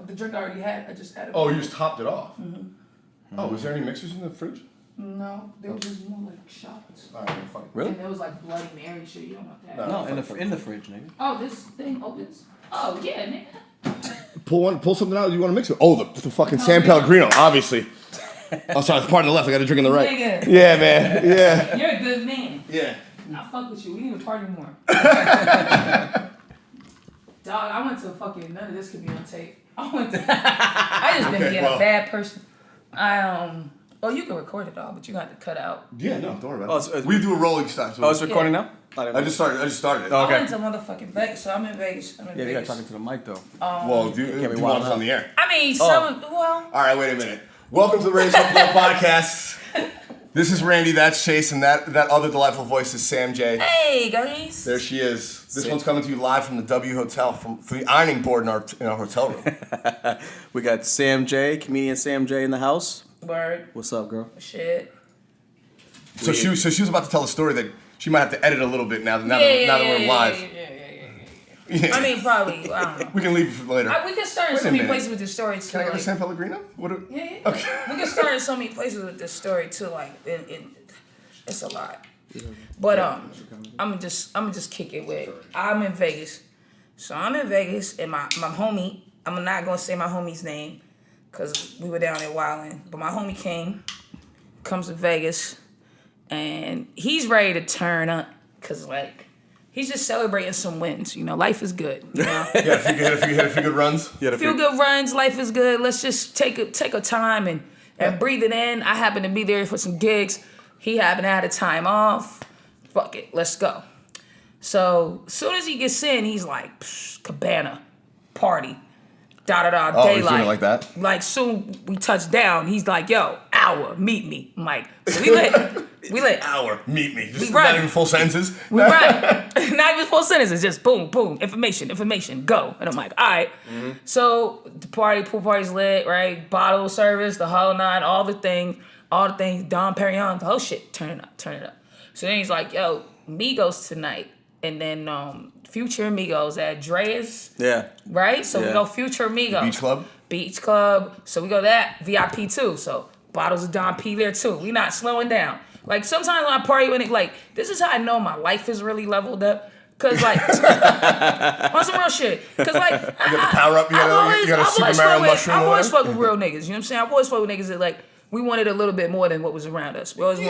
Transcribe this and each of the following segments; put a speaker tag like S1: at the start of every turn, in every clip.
S1: the drink I already had, I just had it.
S2: Oh, you just topped it off. Oh, was there any mixers in the fridge?
S1: No, there was just more like shots.
S2: All right, fuck.
S3: Really?
S1: And there was like Bloody Mary shit. You don't want that.
S3: No, in the fridge, nigga.
S1: Oh, this thing opens. Oh yeah, nigga.
S2: Pull something out. You want to mix it? Oh, the fucking San Pellegrino, obviously. Oh, sorry, it's part on the left. I got to drink on the right.
S1: Nigga.
S2: Yeah, man. Yeah.
S1: You're a good man.
S2: Yeah.
S1: I fuck with you. We need to party more. Dog, I went to fucking none of this could be on tape. I just been being a bad person. Oh, you can record it all, but you got to cut out.
S2: Yeah, no, don't worry about it. We do a rolling style. So
S3: it's recording now?
S2: I just started it.
S3: Oh, okay.
S1: I went to motherfucking Vegas, so I'm in Vegas.
S3: Yeah, you got talking to the mic though.
S2: Well, do you want us on the air?
S1: I mean, well.
S2: All right, wait a minute. Welcome to the Randy's Podcast. This is Randy, that's Chase, and that other delightful voice is Sam J.
S1: Hey, guys.
S2: There she is. This one's coming to you live from the W Hotel, from the ironing board in our hotel room.
S3: We got Sam J, comedian Sam J in the house.
S1: Word.
S3: What's up, girl?
S1: Shit.
S2: So she was about to tell a story that she might have to edit a little bit now that we're live.
S1: Yeah. I mean, probably. I don't know.
S2: We can leave it for later.
S1: We can start in so many places with this story too.
S2: Can I get a San Pellegrino?
S1: Yeah.
S2: Okay.
S1: We can start in so many places with this story too. Like, it's a lot. But I'm just kick it with. I'm in Vegas, so I'm in Vegas, and my homie. I'm not gonna say my homie's name, cause we were down there wilding. But my homie comes to Vegas, and he's ready to turn up, cause like. He's just celebrating some wins. You know, life is good. You know?
S2: Yeah, if you had a few good runs.
S1: A few good runs, life is good. Let's just take a time and breathe it in. I happen to be there for some gigs. He happened to have a time off. Fuck it, let's go. So as soon as he gets in, he's like, cabana, party, daylight.
S2: He's doing it like that?
S1: Like soon we touch down, he's like, yo, hour, meet me. I'm like, so we lit.
S2: Hour, meet me. Just
S1: right.
S2: not even full sentences.
S1: We right. Not even full sentences, just boom, boom, information, go. And I'm like, all right. Mm-hmm. So the pool party's lit, right? Bottle service, the whole nine, all the things, Dom Perignon, the whole shit, turn it up. So then he's like, yo, Migos tonight. And then Future Migos at Dre's.
S3: Yeah.
S1: Right? So we go Future Migos. Beach Club. So we go that, VIP too. So bottles of Dom P there too. We not slowing down. Like, sometimes when I party with it, like, this is how I know my life is really leveled up. Cause, like, on some real shit. Cause, like,
S2: you got the power up, you got a Super Mario mushroom.
S1: I've always fucked with real niggas, you know what I'm saying? I've always fucked with niggas that, like, we wanted a little bit more than what was around us. We always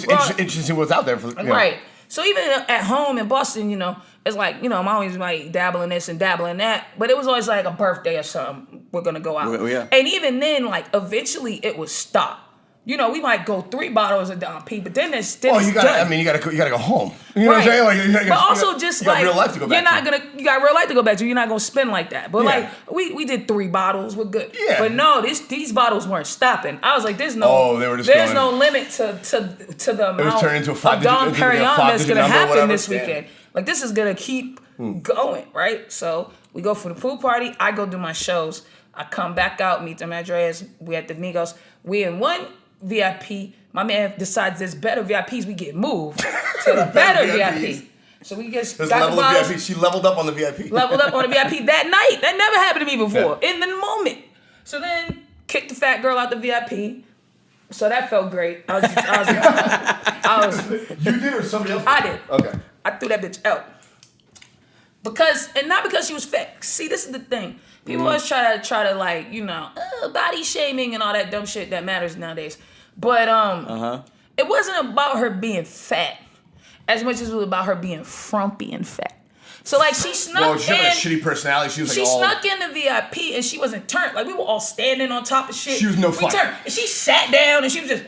S1: wanted...
S2: interesting what's out there. For,
S1: right. So even at home in Boston, you know, it's like, you know, I'm always like dabbling this and dabbling that. But it was always like a birthday or something. We're going to go out.
S3: Yeah.
S1: And even then, like, eventually it would stop. You know, we might go 3 bottles of Dom P, but then it's
S2: you gotta go home. You know what I'm saying? Like,
S1: but also just like
S2: real life to go back
S1: you got real life to go back to. You're not gonna spend like that. But like we did 3 bottles, we're good.
S2: Yeah.
S1: But no, these bottles weren't stopping. I was like, there's no limit to the amount of Dom Perignon that's gonna happen this weekend. Like, this is gonna keep going, right? So we go for the pool party. I go do my shows. I come back out, meet them at Dre's. We at the Migos. We in one VIP. My man decides there's better VIPs. We get moved to the better VIP. So we just got the bottles.
S2: VIP. She leveled up on the VIP.
S1: Leveled up on the VIP that night. That never happened to me before. Yeah. In the moment. So then kicked the fat girl out the VIP. So that felt great. I was
S2: You did or somebody else?
S1: I did.
S2: Okay.
S1: I threw that bitch out. Not because she was fat. See, this is the thing. People always try to like, you know, body shaming and all that dumb shit that matters nowadays. But it wasn't about her being fat as much as it was about her being frumpy and fat. So like she snuck in.
S2: She had a shitty personality. She
S1: snuck in the VIP and she wasn't turned. Like, we were all standing on top of shit.
S2: She was no fun.
S1: And she sat down and she was just.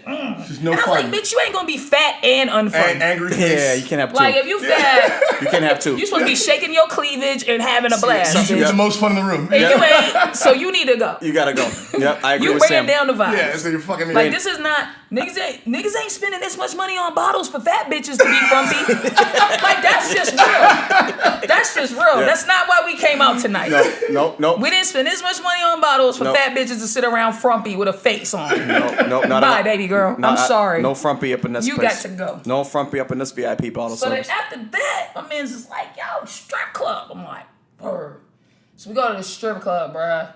S2: She's no
S1: and
S2: fun.
S1: I was like, bitch, you ain't gonna be fat and unfunny.
S2: And angry face.
S3: Yeah, you can't have 2.
S1: Like, if you fat,
S3: you can't have 2.
S1: You supposed to be shaking your cleavage and having a blast.
S2: She was the most fun in the room.
S1: And you ain't, so you need to go.
S3: You gotta go. Yep, I agree
S1: you
S3: with Sam.
S1: ran down the vibe.
S2: Yeah, so you're fucking.
S1: Like, this is not niggas ain't spending this much money on bottles for fat bitches to be frumpy. Like, that's just real. That's just real. Yeah. That's not why we came out tonight.
S3: No.
S1: We didn't spend this much money on bottles for fat bitches to sit around frumpy with a face on.
S3: No, not
S1: bye, baby girl. I'm sorry.
S3: No frumpy up in this place.
S1: You got to go.
S3: No frumpy up in this VIP bottle
S1: so
S3: service.
S1: Then after that, my man's just like, yo, strip club. I'm like, brr. So we go to the strip club, bruh.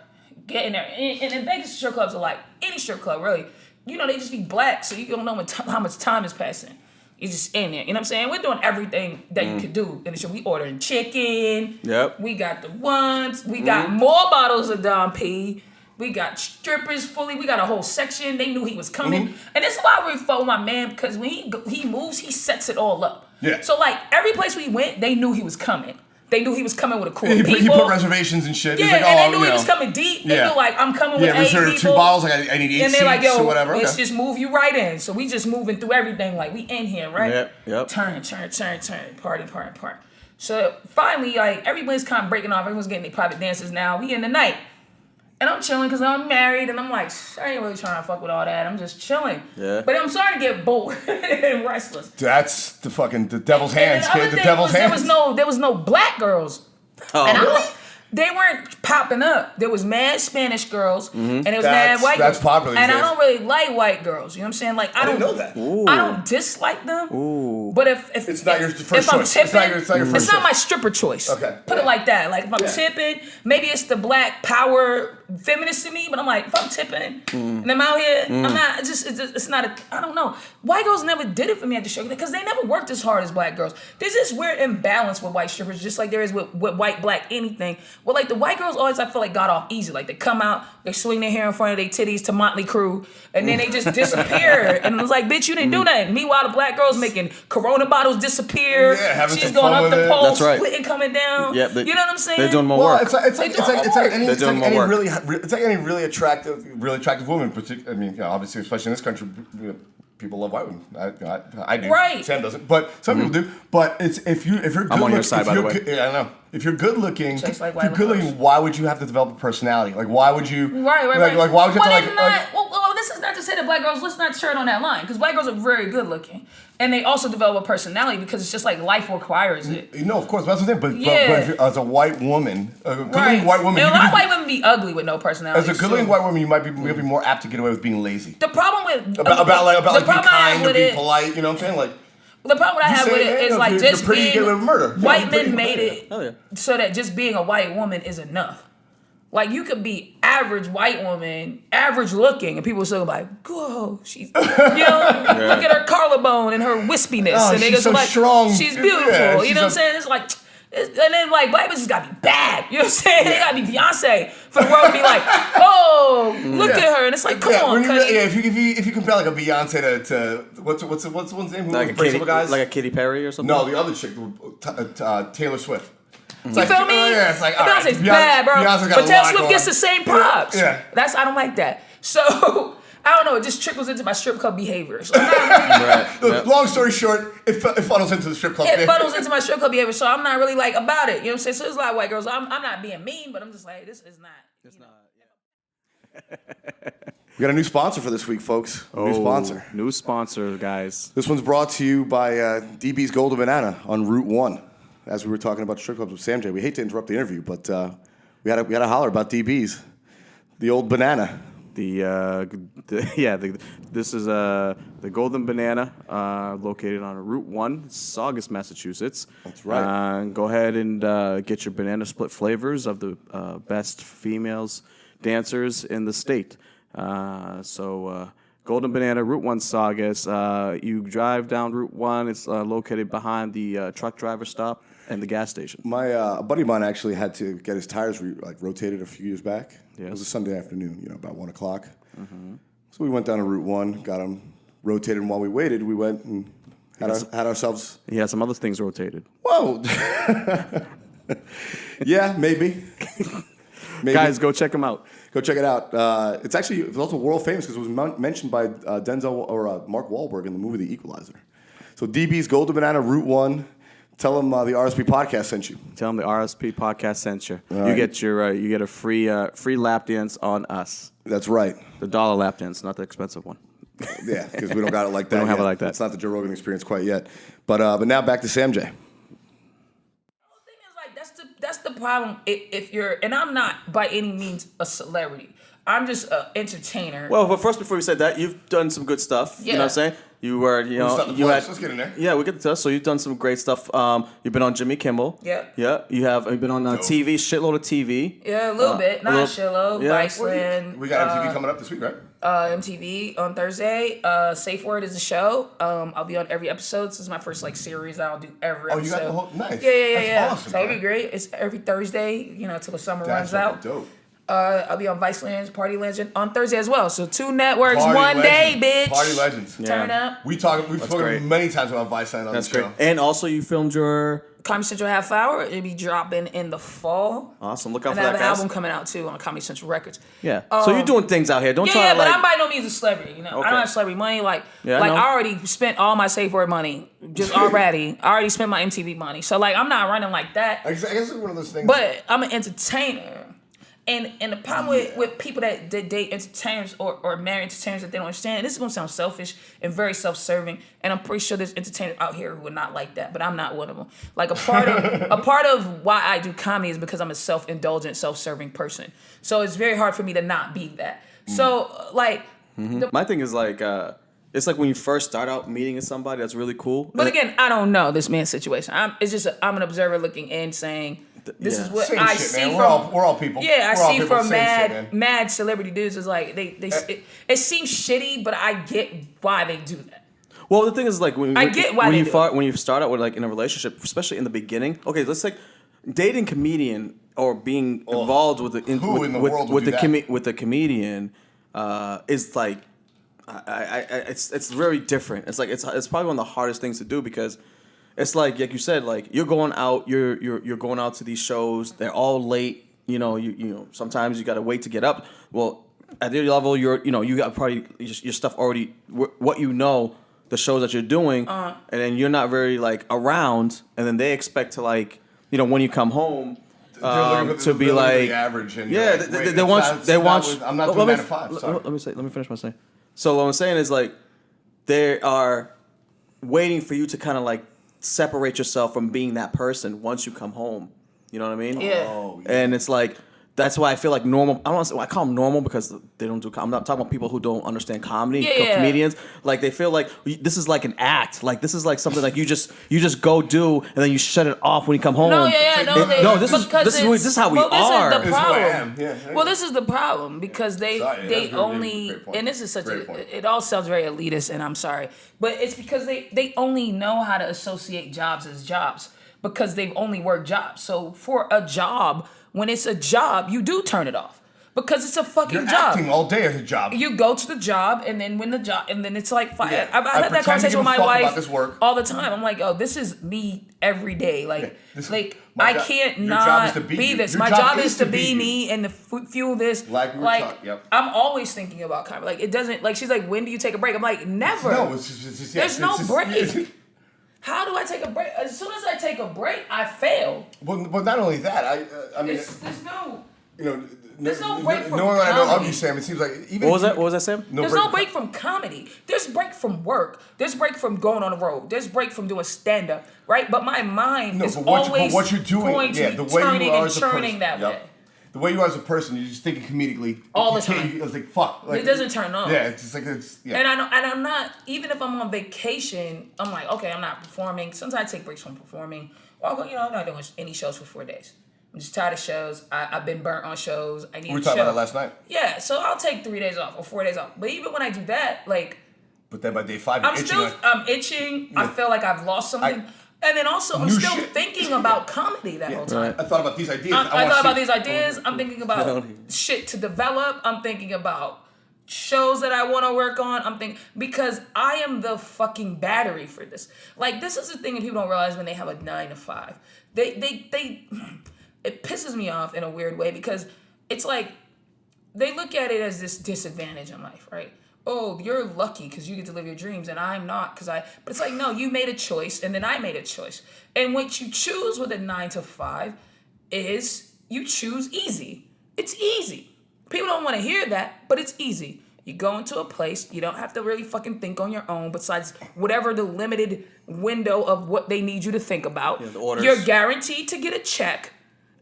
S1: Get in there. And in Vegas, strip clubs are like any strip club, really. You know, they just be black, so you don't know how much time is passing. You're just in there. You know what I'm saying? We're doing everything that you could do in the show. We ordering chicken.
S3: Yep.
S1: We got the ones. We got more bottles of Dom P. We got strippers fully. We got a whole section. They knew he was coming. And this is why I really fought with my man, because when he moves, he sets it all up.
S2: Yeah.
S1: So, like, every place we went, they knew he was coming. They knew he was coming with a crew of
S2: He
S1: people.
S2: put reservations and shit.
S1: Yeah,
S2: He's like,
S1: and
S2: oh,
S1: they knew
S2: you
S1: he
S2: know.
S1: was coming deep. They
S2: Yeah.
S1: knew, like, I'm coming with 8
S2: reserve
S1: people.
S2: 2 bottles. Like, I need 8
S1: And
S2: seats
S1: they're like, yo,
S2: or whatever.
S1: let's
S2: Okay.
S1: just move you right in. So we just moving through everything. Like, we in here, right?
S3: Yep.
S1: Turn. Party. So finally, like, everybody's kind of breaking off. Everyone's getting their private dances now. We in the night. And I'm chilling because I'm married. And I'm like, I ain't really trying to fuck with all that. I'm just chilling.
S3: Yeah.
S1: But I'm starting to get bored and restless.
S2: That's the devil's hands,
S1: And the
S2: kid.
S1: other
S2: The
S1: thing
S2: devil's
S1: was,
S2: hands.
S1: there was no black girls.
S3: Oh.
S1: And I'm like, they weren't popping up. There was mad Spanish girls, and there was mad white girls.
S2: That's popular these
S1: And I
S2: days.
S1: don't really like white girls. You know what I'm saying? Like, I
S2: didn't
S1: don't
S2: know that.
S3: Ooh.
S1: I don't dislike them.
S3: Ooh.
S1: But if
S2: It's not your first
S1: if I'm
S2: choice.
S1: tipping,
S2: It's not your first
S1: it's not
S2: choice.
S1: my stripper choice.
S2: Okay.
S1: Put it like that. Like, if I'm
S2: Yeah.
S1: tipping, maybe it's the black power feminist in me, but I'm like, if I'm tipping and I'm out here, I'm not. It's not a. I don't know. White girls never did it for me at the show because they never worked as hard as black girls. There's this weird imbalance with white strippers, just like there is with white, black, anything. Well, like the white girls always, I feel like, got off easy. Like they come out, they swing their hair in front of their titties to Motley Crue, and then they just disappear. And it was like, bitch, you didn't do nothing. Meanwhile, the black girls making Corona bottles disappear.
S2: Yeah, having
S1: She's
S2: some
S1: going
S2: fun
S1: up
S2: with
S1: the
S2: it.
S1: pole,
S3: That's right.
S1: splitting, coming down.
S3: Yeah,
S1: you know what I'm saying?
S3: They're doing more
S2: Well,
S3: work.
S2: it's like any really attractive woman. I mean, obviously, especially in this country, people love white women. I do.
S1: Right.
S2: Sam doesn't, but some people do. But it's if you're good
S3: I'm on your side, by the way.
S2: Yeah, I know. If you're good looking,
S1: Just like
S2: if
S1: white
S2: you're good
S1: women.
S2: looking, why would you have to develop a personality? Like, why would you?
S1: Right.
S2: Like, why would you have to
S1: Well,
S2: like?
S1: well, this is not to say that black girls, let's not turn on that line, because black girls are very good looking, and they also develop a personality because it's just like life requires it.
S2: You know, of course, that's the thing. But
S1: Yeah.
S2: if as a white woman, a good
S1: Right.
S2: looking white woman,
S1: And
S2: you
S1: a lot
S2: could
S1: of white women be ugly with no personality.
S2: as a good looking white woman, you might be more apt to get away with being lazy.
S1: The problem with
S2: About being
S1: problem I have
S2: kind or
S1: with
S2: being
S1: it,
S2: polite. You know what I'm saying? Like.
S1: the problem I have
S2: say
S1: with
S2: it,
S1: it is
S2: if
S1: like
S2: you're
S1: just
S2: pretty, you
S1: being
S2: get away with murder.
S1: white
S2: You're pretty,
S1: men made it
S3: Hell yeah.
S1: so that just being a white woman is enough. Like, you could be average white woman, average looking, and people still like, "Whoa, she's," look at her collarbone and her wispiness,
S2: Oh,
S1: and they
S2: she's
S1: just
S2: so
S1: like,
S2: strong.
S1: she's beautiful.
S2: Yeah,
S1: you know what I'm saying? It's like, and then like black bitches gotta be bad. You know what I'm saying? They gotta be Beyonce for the world to be like, "Oh, look at her," and it's like, come on,
S2: when
S1: cuz.
S2: if you compare like a Beyonce to what's one's name? Who
S3: Like
S2: was
S3: a
S2: Braceable
S3: Katy,
S2: guys?
S3: like a Katy Perry or something.
S2: No, the other chick, Taylor Swift. It's
S1: You feel me?
S2: Yeah, it's like, all right,
S1: Beyonce's bad, bro.
S2: Beyonce's got
S1: But
S2: a
S1: Taylor
S2: lot
S1: Swift
S2: going
S1: gets
S2: on.
S1: the same props.
S2: Yeah.
S1: I don't like that. So I don't know. It just trickles into my strip club behavior. So
S3: Right.
S2: Look, long story short, it funnels into the strip club.
S1: it funnels into my strip club behavior. So I'm not really like about it. You know what I'm saying? So there's a lot of white girls. I'm not being mean, but I'm just like, this is not.
S3: It's not.
S2: We got a new sponsor for this week, folks. New sponsor.
S3: New sponsor, guys.
S2: This one's brought to you by DB's Golden Banana on Route 1. As we were talking about strip clubs with Sam J. We hate to interrupt the interview, but we had to holler about DB's. The old banana.
S3: This is the Golden Banana, located on Route 1, Saugus, Massachusetts.
S2: That's right.
S3: Go ahead and get your banana split flavors of the best females dancers in the state. Golden Banana, Route 1, Saugus. You drive down Route 1. It's located behind the truck driver stop and the gas station.
S2: My a buddy of mine actually had to get his tires rotated a few years back.
S3: Yes.
S2: It was a Sunday afternoon, about 1 o'clock. So we went down to Route 1, got them rotated, and while we waited, we went and had ourselves.
S3: He had some other things rotated.
S2: Whoa! Yeah, maybe.
S3: Guys, go check them out.
S2: Go check it out. It's also world famous because it was mentioned by Denzel or Mark Wahlberg in the movie The Equalizer. So DB's Golden Banana, Route 1. Tell them the RSP podcast sent you.
S3: Tell them the RSP podcast sent you.
S2: All
S3: You
S2: right.
S3: get you get a free lap dance on us.
S2: That's right.
S3: The $1 lap dance, not the expensive one.
S2: Yeah, because we don't got it like that.
S3: We don't have
S2: yet.
S3: it like that.
S2: It's not the Joe Rogan experience quite yet. But now back to Sam J.
S1: The thing is, like, that's the problem. If you're, and I'm not by any means a celebrity. I'm just an entertainer.
S3: Well, but first, before you said that, you've done some good stuff. You know what I'm saying? You were,
S2: Let's get in there.
S3: Yeah, we get to. So you've done some great stuff. You've been on Jimmy Kimmel.
S1: Yep.
S3: Yeah. You've been on TV, shitload of TV.
S1: Yeah, a little bit. Not a shitload.
S3: Yeah.
S1: Viceland.
S2: We got MTV coming up this week, right?
S1: MTV on Thursday. Safe Word is a show. I'll be on every episode. This is my first series. I'll do every episode.
S2: Oh, you got the whole nice.
S1: Yeah.
S2: That's awesome,
S1: so it'll
S2: man.
S1: be great. It's every Thursday, till the summer runs out.
S2: Dope.
S1: I'll be on Viceland's Party Legend on Thursday as well. So 2 networks,
S2: Party
S1: one
S2: Legends.
S1: day, bitch.
S2: Party Legends.
S1: Turn up.
S2: We've spoken many times about Viceland on
S3: That's
S2: the show.
S3: great. And also, you filmed your
S1: Comedy Central Half Hour. It'll be dropping in the fall.
S3: awesome. Look out
S1: And
S3: for
S1: I
S3: that,
S1: have an
S3: guys.
S1: album coming out too on Comedy Central Records.
S3: Yeah. So you're doing things out here. Don't try
S1: Yeah,
S3: to
S1: but I'm by no means a celebrity.
S3: Okay.
S1: I don't have celebrity money.
S3: Yeah, I know.
S1: I already spent all my Safe Word money just already. I already spent my MTV money. So I'm not running like that.
S2: I guess it's one of those things.
S1: But I'm an entertainer. And the problem with people that date entertainers or marry entertainers that they don't understand, and this is gonna sound selfish and very self-serving, and I'm pretty sure there's entertainers out here who are not like that, but I'm not one of them. A part of why I do comedy is because I'm a self-indulgent, self-serving person. So it's very hard for me to not be that. So
S3: My thing is it's like when you first start out meeting with somebody that's really cool.
S1: But again, I don't know this man's situation. I'm an observer looking in, saying this is what
S2: Same
S1: I
S2: shit,
S1: see
S2: man.
S1: from.
S2: We're all people.
S1: Yeah, I
S2: We're all
S1: see
S2: people.
S1: from
S2: Same shit, man.
S1: mad celebrity dudes is it seems shitty, but I get why they do that.
S3: Well, the thing is, when
S1: I get why
S3: when
S1: they
S3: you
S1: do
S3: start when you start out with in a relationship, especially in the beginning. Okay, let's take dating comedian or being involved with the
S2: who in the world would do that?
S3: With the comedian is it's very different. It's it's probably one of the hardest things to do because it's like you said, you're going out, you're going out to these shows. They're all late. You sometimes you got to wait to get up. Well, at your level, you got probably your stuff already. What the shows that you're doing, and then you're not very around, and then they expect to when you come home. To be
S2: the average, and
S3: yeah, they want.
S2: I'm not doing 9 to 5. Sorry.
S3: Let me finish my saying. So what I'm saying is they are waiting for you to kind of separate yourself from being that person once you come home. You know what I mean?
S1: Yeah.
S2: Oh, yeah.
S3: And it's that's why I feel normal. I call them normal because they don't do. I'm not talking about people who don't understand comedy. Comedians they feel this is an act. This is something you just go do and then you shut it off when you come home. This is how we are.
S1: This is the problem.
S2: Who I am. Yeah.
S1: Well, this is the problem because they only and this is such it all sounds very elitist and I'm sorry, but it's because they only know how to associate jobs as jobs because they've only worked jobs. So for a job. When it's a job, you do turn it off because it's a fucking
S2: You're
S1: job.
S2: acting all day as a job.
S1: You go to the job, and then when the job, and then it's fine.
S2: Yeah.
S1: I had that conversation with my
S2: about
S1: wife
S2: this work.
S1: all the time. I'm like, oh, this is me every day. I can't
S2: your
S1: not
S2: job is to be
S1: be
S2: you.
S1: this.
S2: Your
S1: My
S2: job
S1: job
S2: is
S1: is
S2: to
S1: to
S2: be
S1: be
S2: you.
S1: me and to fuel this.
S2: Yep.
S1: I'm always thinking about comedy. It doesn't she's like, when do you take a break? I'm like, never.
S2: No, it's just
S1: There's no break. How do I take a break? As soon as I take a break, I fail.
S2: But not only that, I mean,
S1: There's no.
S2: There's
S1: no break from
S2: knowing what I know of
S1: comedy.
S2: you, Sam, it seems like even
S3: What was that, Sam?
S1: There's no break from comedy. There's break from work. There's break from going on the road. There's break from doing stand-up, right? But my mind is always
S2: what you're doing,
S1: going to be
S2: the way
S1: turning
S2: you are
S1: and
S2: as a
S1: churning
S2: person.
S1: that
S2: Yep.
S1: way.
S2: The way you are as a person, you're just thinking comedically
S1: All the time.
S2: I was like, fuck.
S1: It doesn't turn on.
S2: Yeah, it's just yeah.
S1: And I'm not, even if I'm on vacation, I'm like, okay, I'm not performing. Sometimes I take breaks from performing. Well, I'm not doing any shows for 4 days. I'm just tired of shows. I've been burnt on shows. I need
S2: We were
S1: a
S2: talking
S1: show.
S2: about that last night.
S1: Yeah, so I'll take 3 days off or 4 days off. But even when I do that,
S2: But then by day 5, you're itching.
S1: I'm itching. Yeah. I feel like I've lost something. And then also, I'm still thinking about comedy that whole time.
S2: Right. I thought about these ideas.
S1: I thought about these ideas. I'm thinking about shit to develop. I'm thinking about shows that I want to work on. I'm thinking, because I am the fucking battery for this. This is the thing that people don't realize when they have a 9 to 5. It pisses me off in a weird way because it's they look at it as this disadvantage in life, right? Oh, you're lucky because you get to live your dreams and I'm not but it's no, you made a choice and then I made a choice. And what you choose with a 9 to 5 is you choose easy. It's easy. People don't want to hear that, but it's easy. You go into a place, you don't have to really fucking think on your own besides whatever the limited window of what they need you to think about.
S3: Yeah, the orders.
S1: You're guaranteed to get a check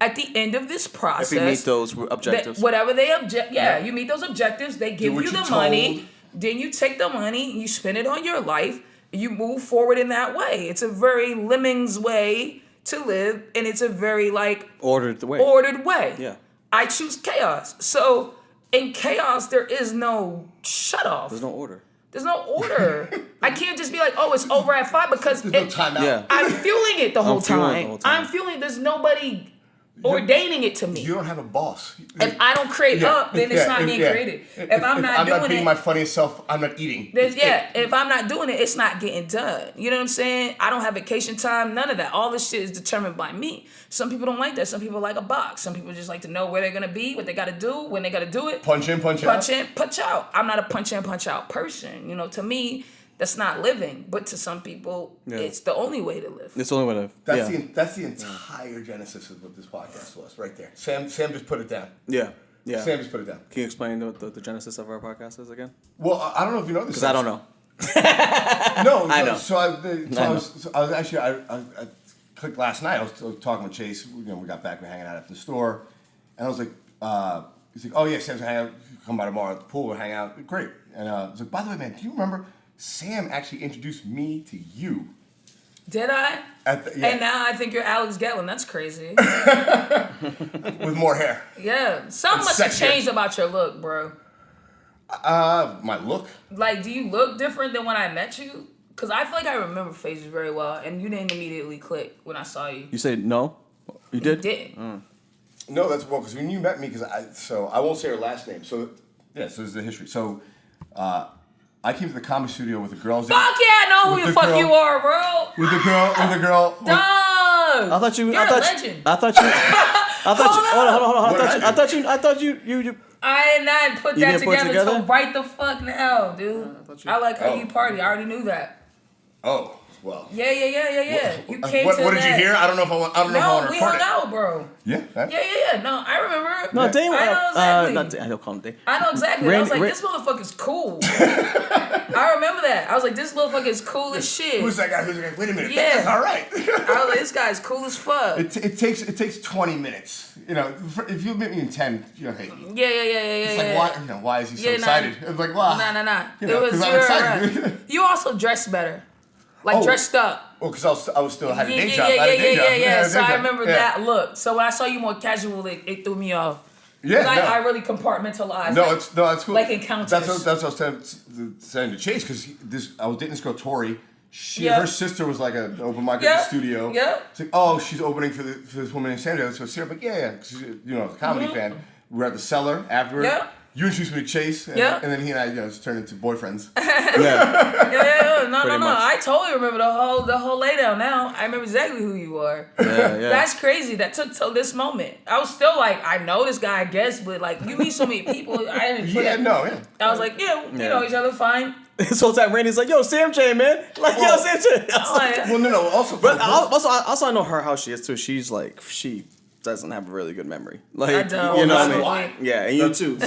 S1: at the end of this process.
S3: If you meet those objectives.
S1: Whatever you meet those objectives, they give you the money. then you take the money, you spend it on your life, you move forward in that way. It's a very lemmings way to live, and it's a very like
S3: ordered way.
S1: Yeah. I choose chaos. So in chaos, there is no shut off.
S3: There's no order.
S1: I can't just be like, oh, it's over at 5 because
S2: There's no timeout.
S3: Yeah.
S1: I'm fueling it the whole time. I'm feeling there's nobody ordaining it to me.
S2: You don't have a boss.
S1: If I don't create up, then it's not being created. If I'm not doing
S2: being
S1: it,
S2: my funniest self, I'm not eating.
S1: if I'm not doing it, it's not getting done. You know what I'm saying? I don't have vacation time, none of that. All this shit is determined by me. Some people don't like that. Some people like a box. Some people just like to know where they're gonna be, what they gotta do, when they gotta do it.
S2: Punch in, punch out.
S1: Punch in, punch out. I'm not a punch in, punch out person. You know, to me, that's not living. But to some people, it's the only way to live.
S3: It's the only way to live.
S2: That's the entire genesis of what this podcast was, right there. Sam just put it down.
S3: Yeah.
S2: Sam just put it down.
S3: Can you explain what the genesis of our podcast is again?
S2: Well, I don't know if you know this.
S3: Because I don't know.
S2: No,
S3: I know.
S2: I was actually I clicked last night. I was talking with Chase. We got back. We're hanging out at the store, and I was like, he's like, oh yeah, Sam's hanging out. Come by tomorrow at the pool. We'll hang out. Great. And I was like, by the way, man, do you remember Sam actually introduced me to you?
S1: Did I? And now I think you're Alex Gatlin. That's crazy.
S2: With more hair.
S1: Yeah. Something must have changed about your look, bro.
S2: My look?
S1: Like, do you look different than when I met you? Because I feel like I remember faces very well, and you didn't immediately click when I saw you.
S3: You said no? You did?
S1: You didn't.
S2: No, that's well, because when you met me, I won't say her last name. So there's the history. So I came to the comedy studio with a girl.
S1: Fuck yeah, I know who the fuck you are, bro.
S2: With a girl.
S1: Dog.
S3: I thought you.
S1: You're
S3: I
S1: a
S3: thought
S1: legend.
S3: You, I thought you. Hold on. I thought you.
S1: I did not put
S3: You
S1: that
S3: didn't put it
S1: together
S3: together?
S1: until right the fuck now, dude. I like how you party. I already knew that.
S2: Oh, well.
S1: Yeah. You came
S2: what
S1: to
S2: did you hear? I don't know if I want to
S1: No, we
S2: record
S1: hung
S2: it.
S1: out, bro.
S2: Yeah.
S1: Yeah. No, I remember.
S3: No, Dane.
S1: I know exactly.
S3: Not Dane. I don't call him Dane.
S1: I know exactly. I was like, this motherfucker's cool. I remember that. I was like, this motherfucker's cool as shit.
S2: Who's that guy? Wait a minute.
S1: Yeah.
S2: That's all right.
S1: I was like, this guy's cool as fuck.
S2: It takes 20 minutes. You know, if you meet me in 10, you don't hate me.
S1: Yeah.
S2: It's like, why is he so excited? It's like, wow.
S1: Nah.
S2: It was I'm excited.
S1: You also dressed better. Like, dressed up.
S2: Oh, because I was still had a day job.
S1: Yeah. So I remember that look. So when I saw you more casual, it threw me off.
S2: Yeah,
S1: I really compartmentalized.
S2: It's cool.
S1: Like encounters.
S2: That's what I was saying to Chase, because I was dating this girl, Tori. Her sister was like an open mic at the studio.
S1: Yeah.
S2: It's like, oh, she's opening for this woman named Sandra. So Sarah, like, yeah. She's, a comedy fan. We were at the cellar afterward.
S1: Yeah.
S2: You introduced me to Chase, and then he and I just turned into boyfriends.
S1: No. I totally remember the whole laydown now. I remember exactly who you are.
S3: Yeah.
S1: That's crazy. That took till this moment. I was still like, I know this guy, I guess, but like, you meet so many people. I didn't put I was like, we know each other fine.
S3: This whole time, Randy's like, yo, Sam J, man. Like, yo, Sam J. Also, I know her, how she is, too. She's like, she doesn't have a really good memory. Like,
S1: I don't.
S3: You know what I mean? Yeah, and you too.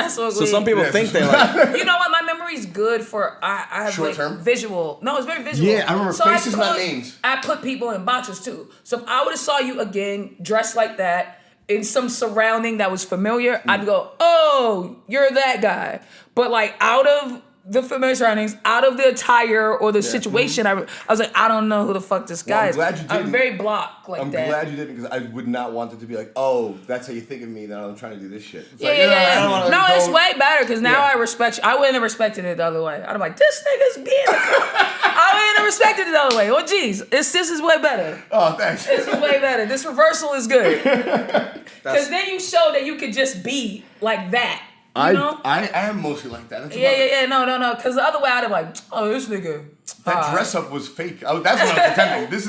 S3: So some people think they like.
S1: You know what? My memory's good for I have
S2: short
S1: like
S2: term?
S1: visual. No, it's very visual.
S2: Yeah, I remember faces, not names.
S1: I put people in boxes too. So if I would have saw you again dressed like that in some surrounding that was familiar, I'd go, "Oh, you're that guy." But like out of the familiar surroundings, out of the attire or the situation, I was like, I don't know who the fuck this guy is.
S2: I'm glad you didn't.
S1: I'm very blocked like that.
S2: I'm glad you didn't, because I would not want it to be like, oh, that's how you think of me, that I'm trying to do this shit. It's
S1: It's way better, because now I respect you. I wouldn't have respected it the other way. I'd have like, this nigga's being I wouldn't have respected it the other way. Well, geez, this is way better.
S2: Oh, thanks.
S1: This is way better. This reversal is good. Because then you show that you could just be like that. You know?
S2: I am mostly like that.
S1: No. Because the other way, I'd have like, oh, this nigga.
S2: That dress up was fake. That's what I was pretending. This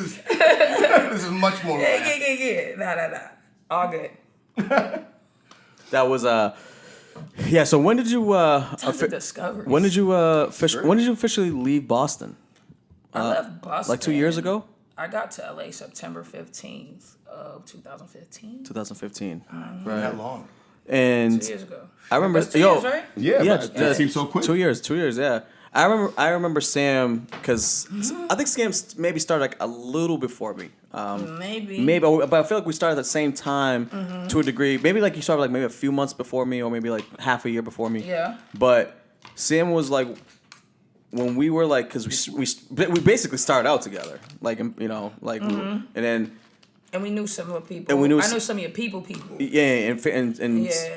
S2: is much more.
S1: Yeah. Nah. All good.
S3: That was yeah. So when did you
S1: discovery.
S3: When did you when did you officially leave Boston?
S1: I left Boston
S3: like 2 years ago.
S1: I got to LA September 15th of 2015.
S3: 2015.
S2: Right. That long.
S3: And
S1: 2 years ago.
S3: I remember.
S1: That's 2 years, right?
S2: Yeah. That seems so quick.
S3: 2 years. Yeah. I remember Sam, because I think Sam maybe started like a little before me.
S1: Maybe,
S3: but I feel like we started at the same time to a degree. Maybe like you started like maybe a few months before me, or maybe like half a year before me.
S1: Yeah.
S3: But Sam was like, when we were like, because we basically started out together, like, you know, like, and then.
S1: And we knew some of the people.
S3: And we knew
S1: I know some of your people.
S3: Yeah,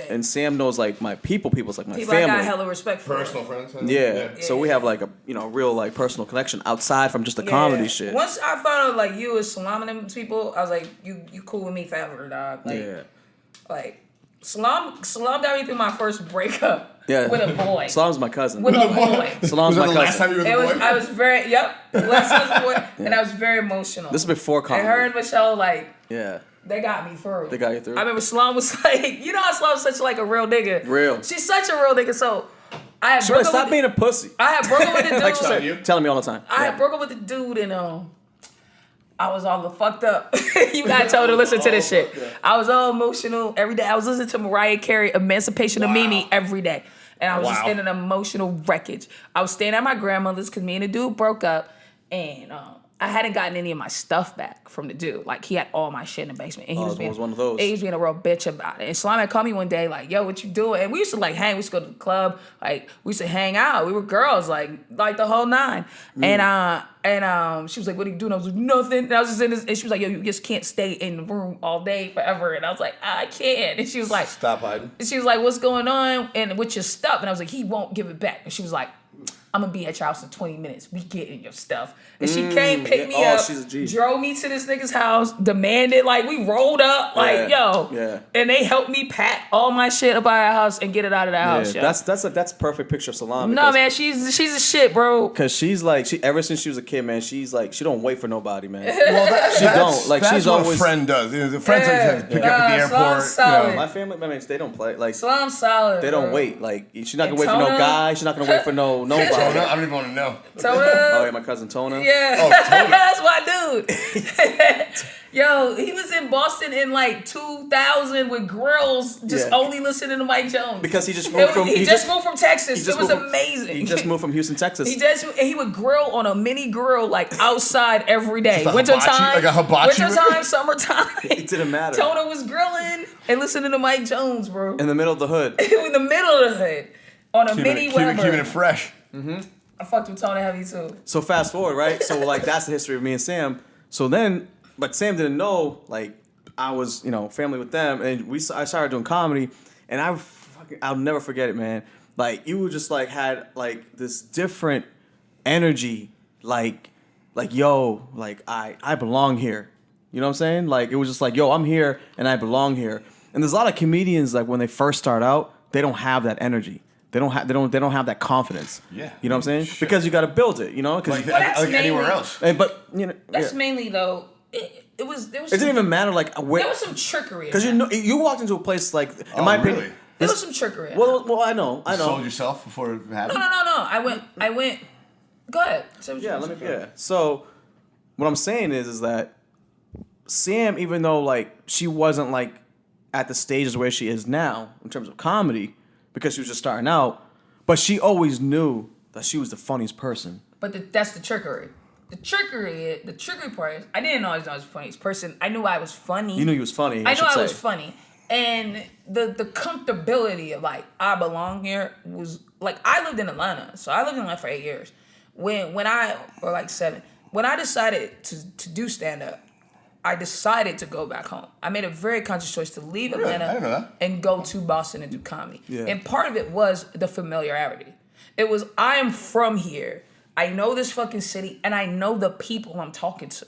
S3: and Sam knows like my people's like my
S1: people
S3: family.
S1: I got hella respect for.
S2: Personal friends.
S3: Yeah. So we have like a real like personal connection outside from just the comedy shit.
S1: Once I found out like you was Salam and them people, I was like, you cool with me forever, dog. Like, like Salam got me through my first breakup.
S3: Yeah.
S1: With a boy.
S3: Salam's my cousin.
S1: With a boy.
S3: Salam's my cousin.
S2: Last time you were the boy?
S1: I was very, last time was the boy, and I was very emotional.
S3: This is before comedy.
S1: And her and Michelle, like,
S3: yeah.
S1: They got me through.
S3: They got you through.
S1: I remember Salam was like, you know how Salam's such like a real nigga.
S3: Real.
S1: She's such a real nigga, so I had
S3: broke up stop being a pussy.
S1: I had broken with the dude.
S3: Like she said, telling me all the time.
S1: I had broken with the dude and I was all fucked up. You gotta tell her to listen to this shit. I was all emotional every day. I was listening to Mariah Carey, Emancipation of Mimi every day. And I was just in an emotional wreckage. I was staying at my grandmother's because me and the dude broke up. And I hadn't gotten any of my stuff back from the dude. Like, he had all my shit in the basement. And he was
S3: one of those.
S1: He was being a real bitch about it. And Slime had called me one day, like, yo, what you doing? And we used to, like, hang. We used to go to the club. Like, we used to hang out. We were girls, like the whole nine. And she was like, what are you doing? I was like, nothing. And I was just in this, and she was like, yo, you just can't stay in the room all day forever. And I was like, I can't. And she was like,
S2: stop hiding.
S1: And she was like, what's going on? And with your stuff? And I was like, he won't give it back. And she was like, I'm gonna be at your house in 20 minutes. We getting your stuff. And she came, picked me up,
S3: she's a G.
S1: drove me to this nigga's house, demanded, like, we rolled up, like, yo.
S3: Yeah.
S1: And they helped me pack all my shit up out of the house and get it out of the house, yo.
S3: That's a perfect picture of Salam.
S1: No, man, she's a shit, bro.
S3: Cause she's like, ever since she was a kid, man, she's like, she don't wait for nobody, man.
S2: Well,
S3: she don't. Like,
S2: that's
S3: she's
S2: what
S3: always.
S2: a friend does. You know, the friends like to pick up at the airport.
S1: Solid.
S3: My family, I mean, they don't play like.
S1: Salam's solid.
S3: They don't
S1: bro.
S3: wait. Like, she's not gonna wait for no guy. She's not gonna wait for nobody.
S2: I don't even want to know.
S1: Tona.
S3: Oh yeah, my cousin Tona.
S1: Yeah.
S2: Oh, Tona.
S1: That's my dude. Yo, he was in Boston in like 2000 with grills, just only listening to Mike Jones.
S3: Because he just moved from.
S1: He just moved from Texas. It was amazing.
S3: He just moved from Houston, Texas.
S1: He would grill on a mini grill like outside every day.
S2: Just a
S1: Wintertime,
S2: hibachi, like a hibachi.
S1: wintertime, summertime.
S3: It didn't matter.
S1: Tona was grilling and listening to Mike Jones, bro.
S3: In the middle of the hood.
S1: In the middle of the hood on a mini Weber.
S2: Keeping it fresh.
S1: I fucked with Tona heavy too.
S3: So fast forward, right? So like that's the history of me and Sam. So then, but Sam didn't know like I was, family with them, and I started doing comedy, and I'll never forget it, man. Like you just like had like this different energy, like yo, like I belong here. You know what I'm saying? Like it was just like yo, I'm here and I belong here. And there's a lot of comedians like when they first start out, they don't have that energy. They don't have that confidence.
S2: Yeah.
S3: You know what I'm saying?
S2: Shit.
S3: Because you got to build it, Because
S2: Like anywhere else.
S3: but
S1: That's mainly though. It
S3: didn't even matter like where.
S1: There was some trickery.
S3: Because you walked into a place like in my opinion.
S2: Really?
S1: There was some trickery.
S3: Well, I know.
S2: You sold yourself before it happened?
S1: No. I went. Go ahead.
S3: So, what I'm saying is that Sam, even though like she wasn't like at the stages where she is now in terms of comedy, because she was just starting out, but she always knew that she was the funniest person.
S1: But that's the trickery. The trickery part is I didn't know I was the funniest person. I knew I was funny.
S3: You knew you was funny.
S1: I knew I was funny. And the comfortability of like I belong here was like I lived in Atlanta, so I lived in Atlanta for 8 years. When I or like 7, when I decided to do stand up, I decided to go back home. I made a very conscious choice to leave Atlanta
S2: I didn't know that.
S1: and go to Boston and do comedy.
S3: Yeah.
S1: And part of it was the familiarity. It was I am from here. I know this fucking city and I know the people I'm talking to.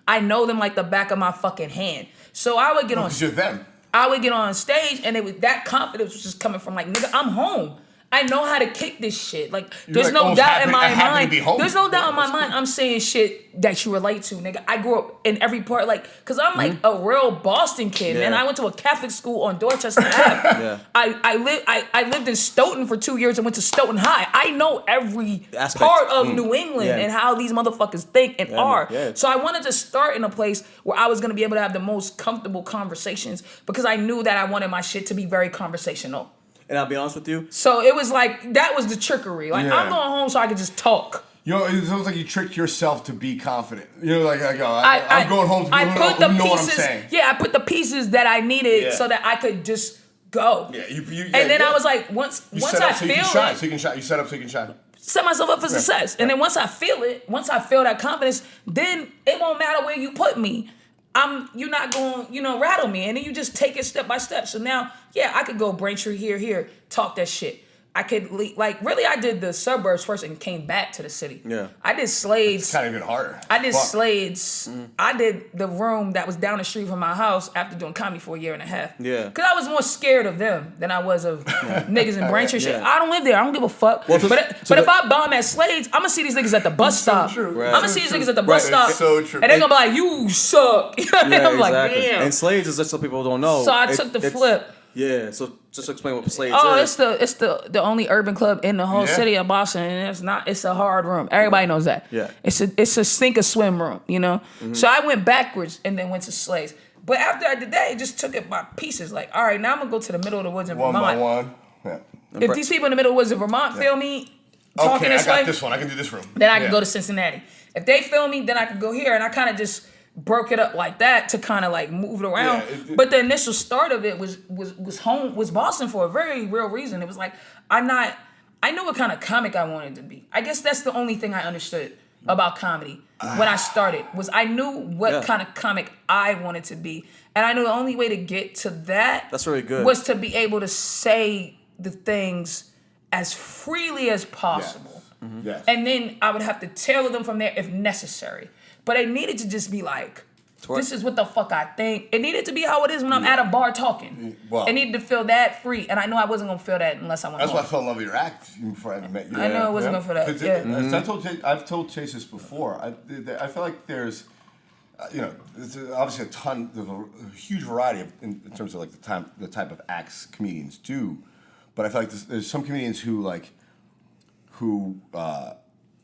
S1: I know them like the back of my fucking hand. So I would get on.
S2: Because you're them.
S1: I would get on stage and it was that confidence was just coming from like, nigga, I'm home. I know how to kick this shit. Like, there's
S2: like,
S1: no doubt in my
S2: happy to
S1: mind.
S2: be home.
S1: There's no doubt in my mind. I'm saying shit that you relate to, nigga. I grew up in every part, like, cause I'm like a real Boston kid, man. I went to a Catholic school on Dorchester Ave.
S3: Yeah.
S1: I lived in Stoughton for 2 years and went to Stoughton High. I know every
S3: Aspect.
S1: part of New England
S3: Yeah.
S1: and how these motherfuckers think and are.
S3: Yeah.
S1: So I wanted to start in a place where I was gonna be able to have the most comfortable conversations because I knew that I wanted my shit to be very conversational.
S3: And I'll be honest with you.
S1: So it was like, that was the trickery. Like,
S2: Yeah.
S1: I'm going home so I could just talk.
S2: It's almost like you tricked yourself to be confident. I'm going home to people who know what I'm saying.
S1: Yeah, I put the pieces that I needed
S2: Yeah.
S1: so that I could just go.
S2: Yeah,
S1: and then I was like, once I feel it,
S2: you set up so you can shine.
S1: set myself up for success. And then once I feel that confidence, then it won't matter where you put me. You're not going to, rattle me. And then you just take it step by step. So now, yeah, I could go Braintree here, talk that shit. I could really I did the suburbs first and came back to the city.
S3: Yeah.
S1: I did Slades.
S2: It's kind of even harder.
S1: I did Slades. I did the room that was down the street from my house after doing comedy for a year and a half.
S3: Yeah.
S1: Because I was more scared of them than I was of niggas in Braintree shit.
S3: Yeah.
S1: I don't live there. I don't give a fuck.
S3: Well,
S1: but if I bomb at Slades, I'm going to see these niggas at the bus stop.
S2: true.
S3: Right.
S1: I'm going to see these niggas at the bus stop.
S2: It's so true.
S1: And they're going to be like, you suck. And I'm like, damn.
S3: And Slades is just so people don't know.
S1: So I took the flip.
S3: Yeah, so just explain what Slades is.
S1: It's the only urban club in the whole city of Boston, and it's a hard room. Everybody knows that.
S3: Yeah.
S1: It's a sink or swim room, So I went backwards and then went to Slades. But after I did that, it just took it by pieces. Like, all right, now I'm gonna go to the middle of the woods in
S2: One
S1: Vermont.
S2: by one. Yeah.
S1: If these people in the middle of the woods in Vermont feel me talking
S2: Okay, I
S1: this
S2: got
S1: way,
S2: this one. I can do this room.
S1: then I can go to Cincinnati. If they feel me, then I can go here, and I kind of just broke it up like that to kind of like move it around.
S2: Yeah,
S1: but the initial start of it was Boston for a very real reason. It was like I knew what kind of comic I wanted to be. I guess that's the only thing I understood about comedy when I started was I knew what kind of comic I wanted to be, and I knew the only way to get to that's
S3: really good.
S1: was to be able to say the things as freely as possible.
S2: Yes.
S1: And then I would have to tailor them from there if necessary. But it needed to just be like, this is what the fuck I think. It needed to be how it is when I'm at a bar talking.
S2: Well,
S1: it needed to feel that free. And I knew I wasn't going to feel that unless I went
S2: That's
S1: home.
S2: why I fell in love with your act before I met you.
S1: I know I wasn't going for that.
S2: 'Cause
S1: Yeah.
S2: I've told Chase this before. I feel like there's, there's obviously there's a huge variety in terms of like the type of acts comedians do. But I feel like there's some comedians who want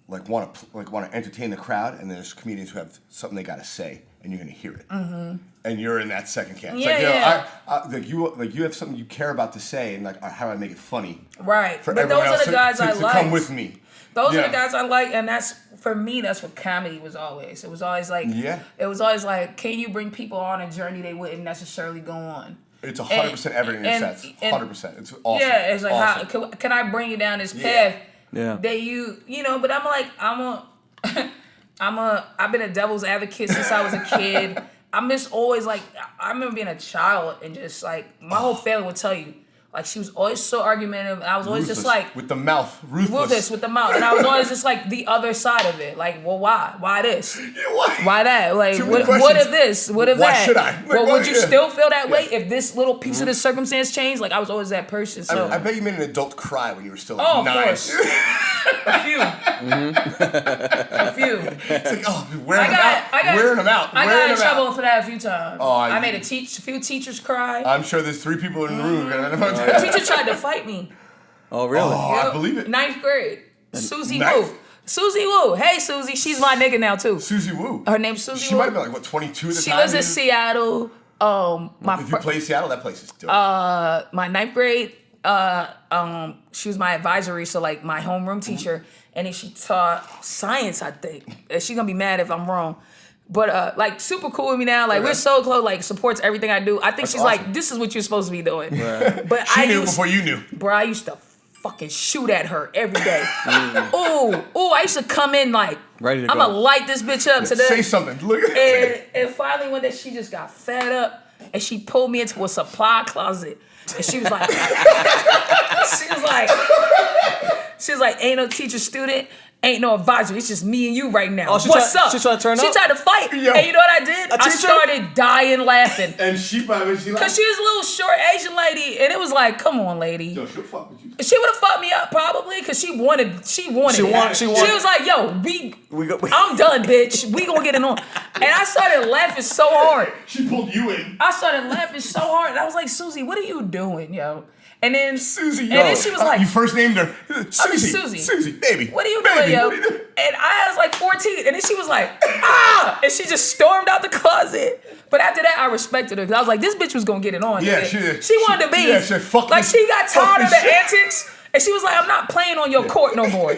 S2: to entertain the crowd, and there's comedians who have something they got to say, and you're gonna hear it, and you're in that second camp. It's you have something you care about to say, and like how do I make it funny?
S1: Right.
S2: For
S1: but
S2: everyone
S1: those
S2: else
S1: are the guys I
S2: to
S1: like.
S2: come with me.
S1: Those are the guys I like, and that's for me. That's what comedy was always. It was always like, It was always like, can you bring people on a journey they wouldn't necessarily go on?
S2: It's 100% evident in your sets. 100%. It's awesome.
S1: Yeah, it's like
S2: awesome.
S1: how can I bring you down this path?
S3: Yeah.
S1: That but I'm like I've been a devil's advocate since I was a kid. I'm just always like I remember being a child and just like my whole family would tell you. Like she was always so argumentative, and I was always just like
S2: with the mouth, ruthless
S1: with the mouth, and I was always just like the other side of it. Like, well, why this? Why that? Like, what if this? What if
S2: why
S1: that?
S2: Should I?
S1: Well, would you still feel that way if this little piece of the circumstance changed? Like, I was always that person. So
S2: I bet you made an adult cry when you were still
S1: of
S2: 9.
S1: course. A few. A few.
S2: It's like, wearing them out.
S1: I got in trouble for that a few times.
S2: Oh,
S1: I made a few teachers cry.
S2: I'm sure there's 3 people in the room.
S1: The teacher tried to fight me.
S3: Oh, really?
S2: I believe it.
S1: 9th grade. Susie Wu. Susie Wu. Hey, Susie. She's my nigga now, too.
S2: Susie Wu.
S1: Her name's Susie Wu.
S2: She might have been like, 22 at the time?
S1: She was in Seattle.
S2: If you play Seattle, that place is dope.
S1: My 9th grade, she was my advisory, so like my homeroom teacher, and then she taught science, I think. And she's gonna be mad if I'm wrong. But like super cool with me now. Like we're so close, like supports everything I do. I think she's awesome. Like, this is what you're supposed to be doing. Right. But
S2: she knew before you knew.
S1: Bro, I used to fucking shoot at her every day. Ooh, I used to come in like,
S3: ready to
S1: I'm gonna light this bitch up today.
S2: Say something. Look at it.
S1: And finally one day she just got fed up and she pulled me into a supply closet. And she was like, she was like, ain't no teacher student, ain't no advisor. It's just me and you right now. What's up?
S3: She tried to turn up?
S1: She tried to fight.
S2: Yo.
S1: And you know what I did? I started dying laughing.
S2: And she probably,
S1: Because she was a little short Asian lady. And it was like, come on, lady.
S2: Yo, she'll fuck with you.
S1: She would have fucked me up probably because she wanted it. She was like, yo, I'm done, bitch. We gonna get it on. And I started laughing so hard.
S2: She pulled you in.
S1: I started laughing so hard. And I was like, Susie, what are you doing, yo? And then
S2: Susie,
S1: and then she was like,
S2: you first named her
S1: Susie.
S2: Susie, baby.
S1: What are you doing, yo? And I was like 14. And then she was like, ah! And she just stormed out the closet. But after that, I respected her because I was like, this bitch was gonna get it on.
S2: Yeah,
S1: she wanted to be.
S2: Yeah, she
S1: got tired of the antics, and she was like, I'm not playing on your court no more.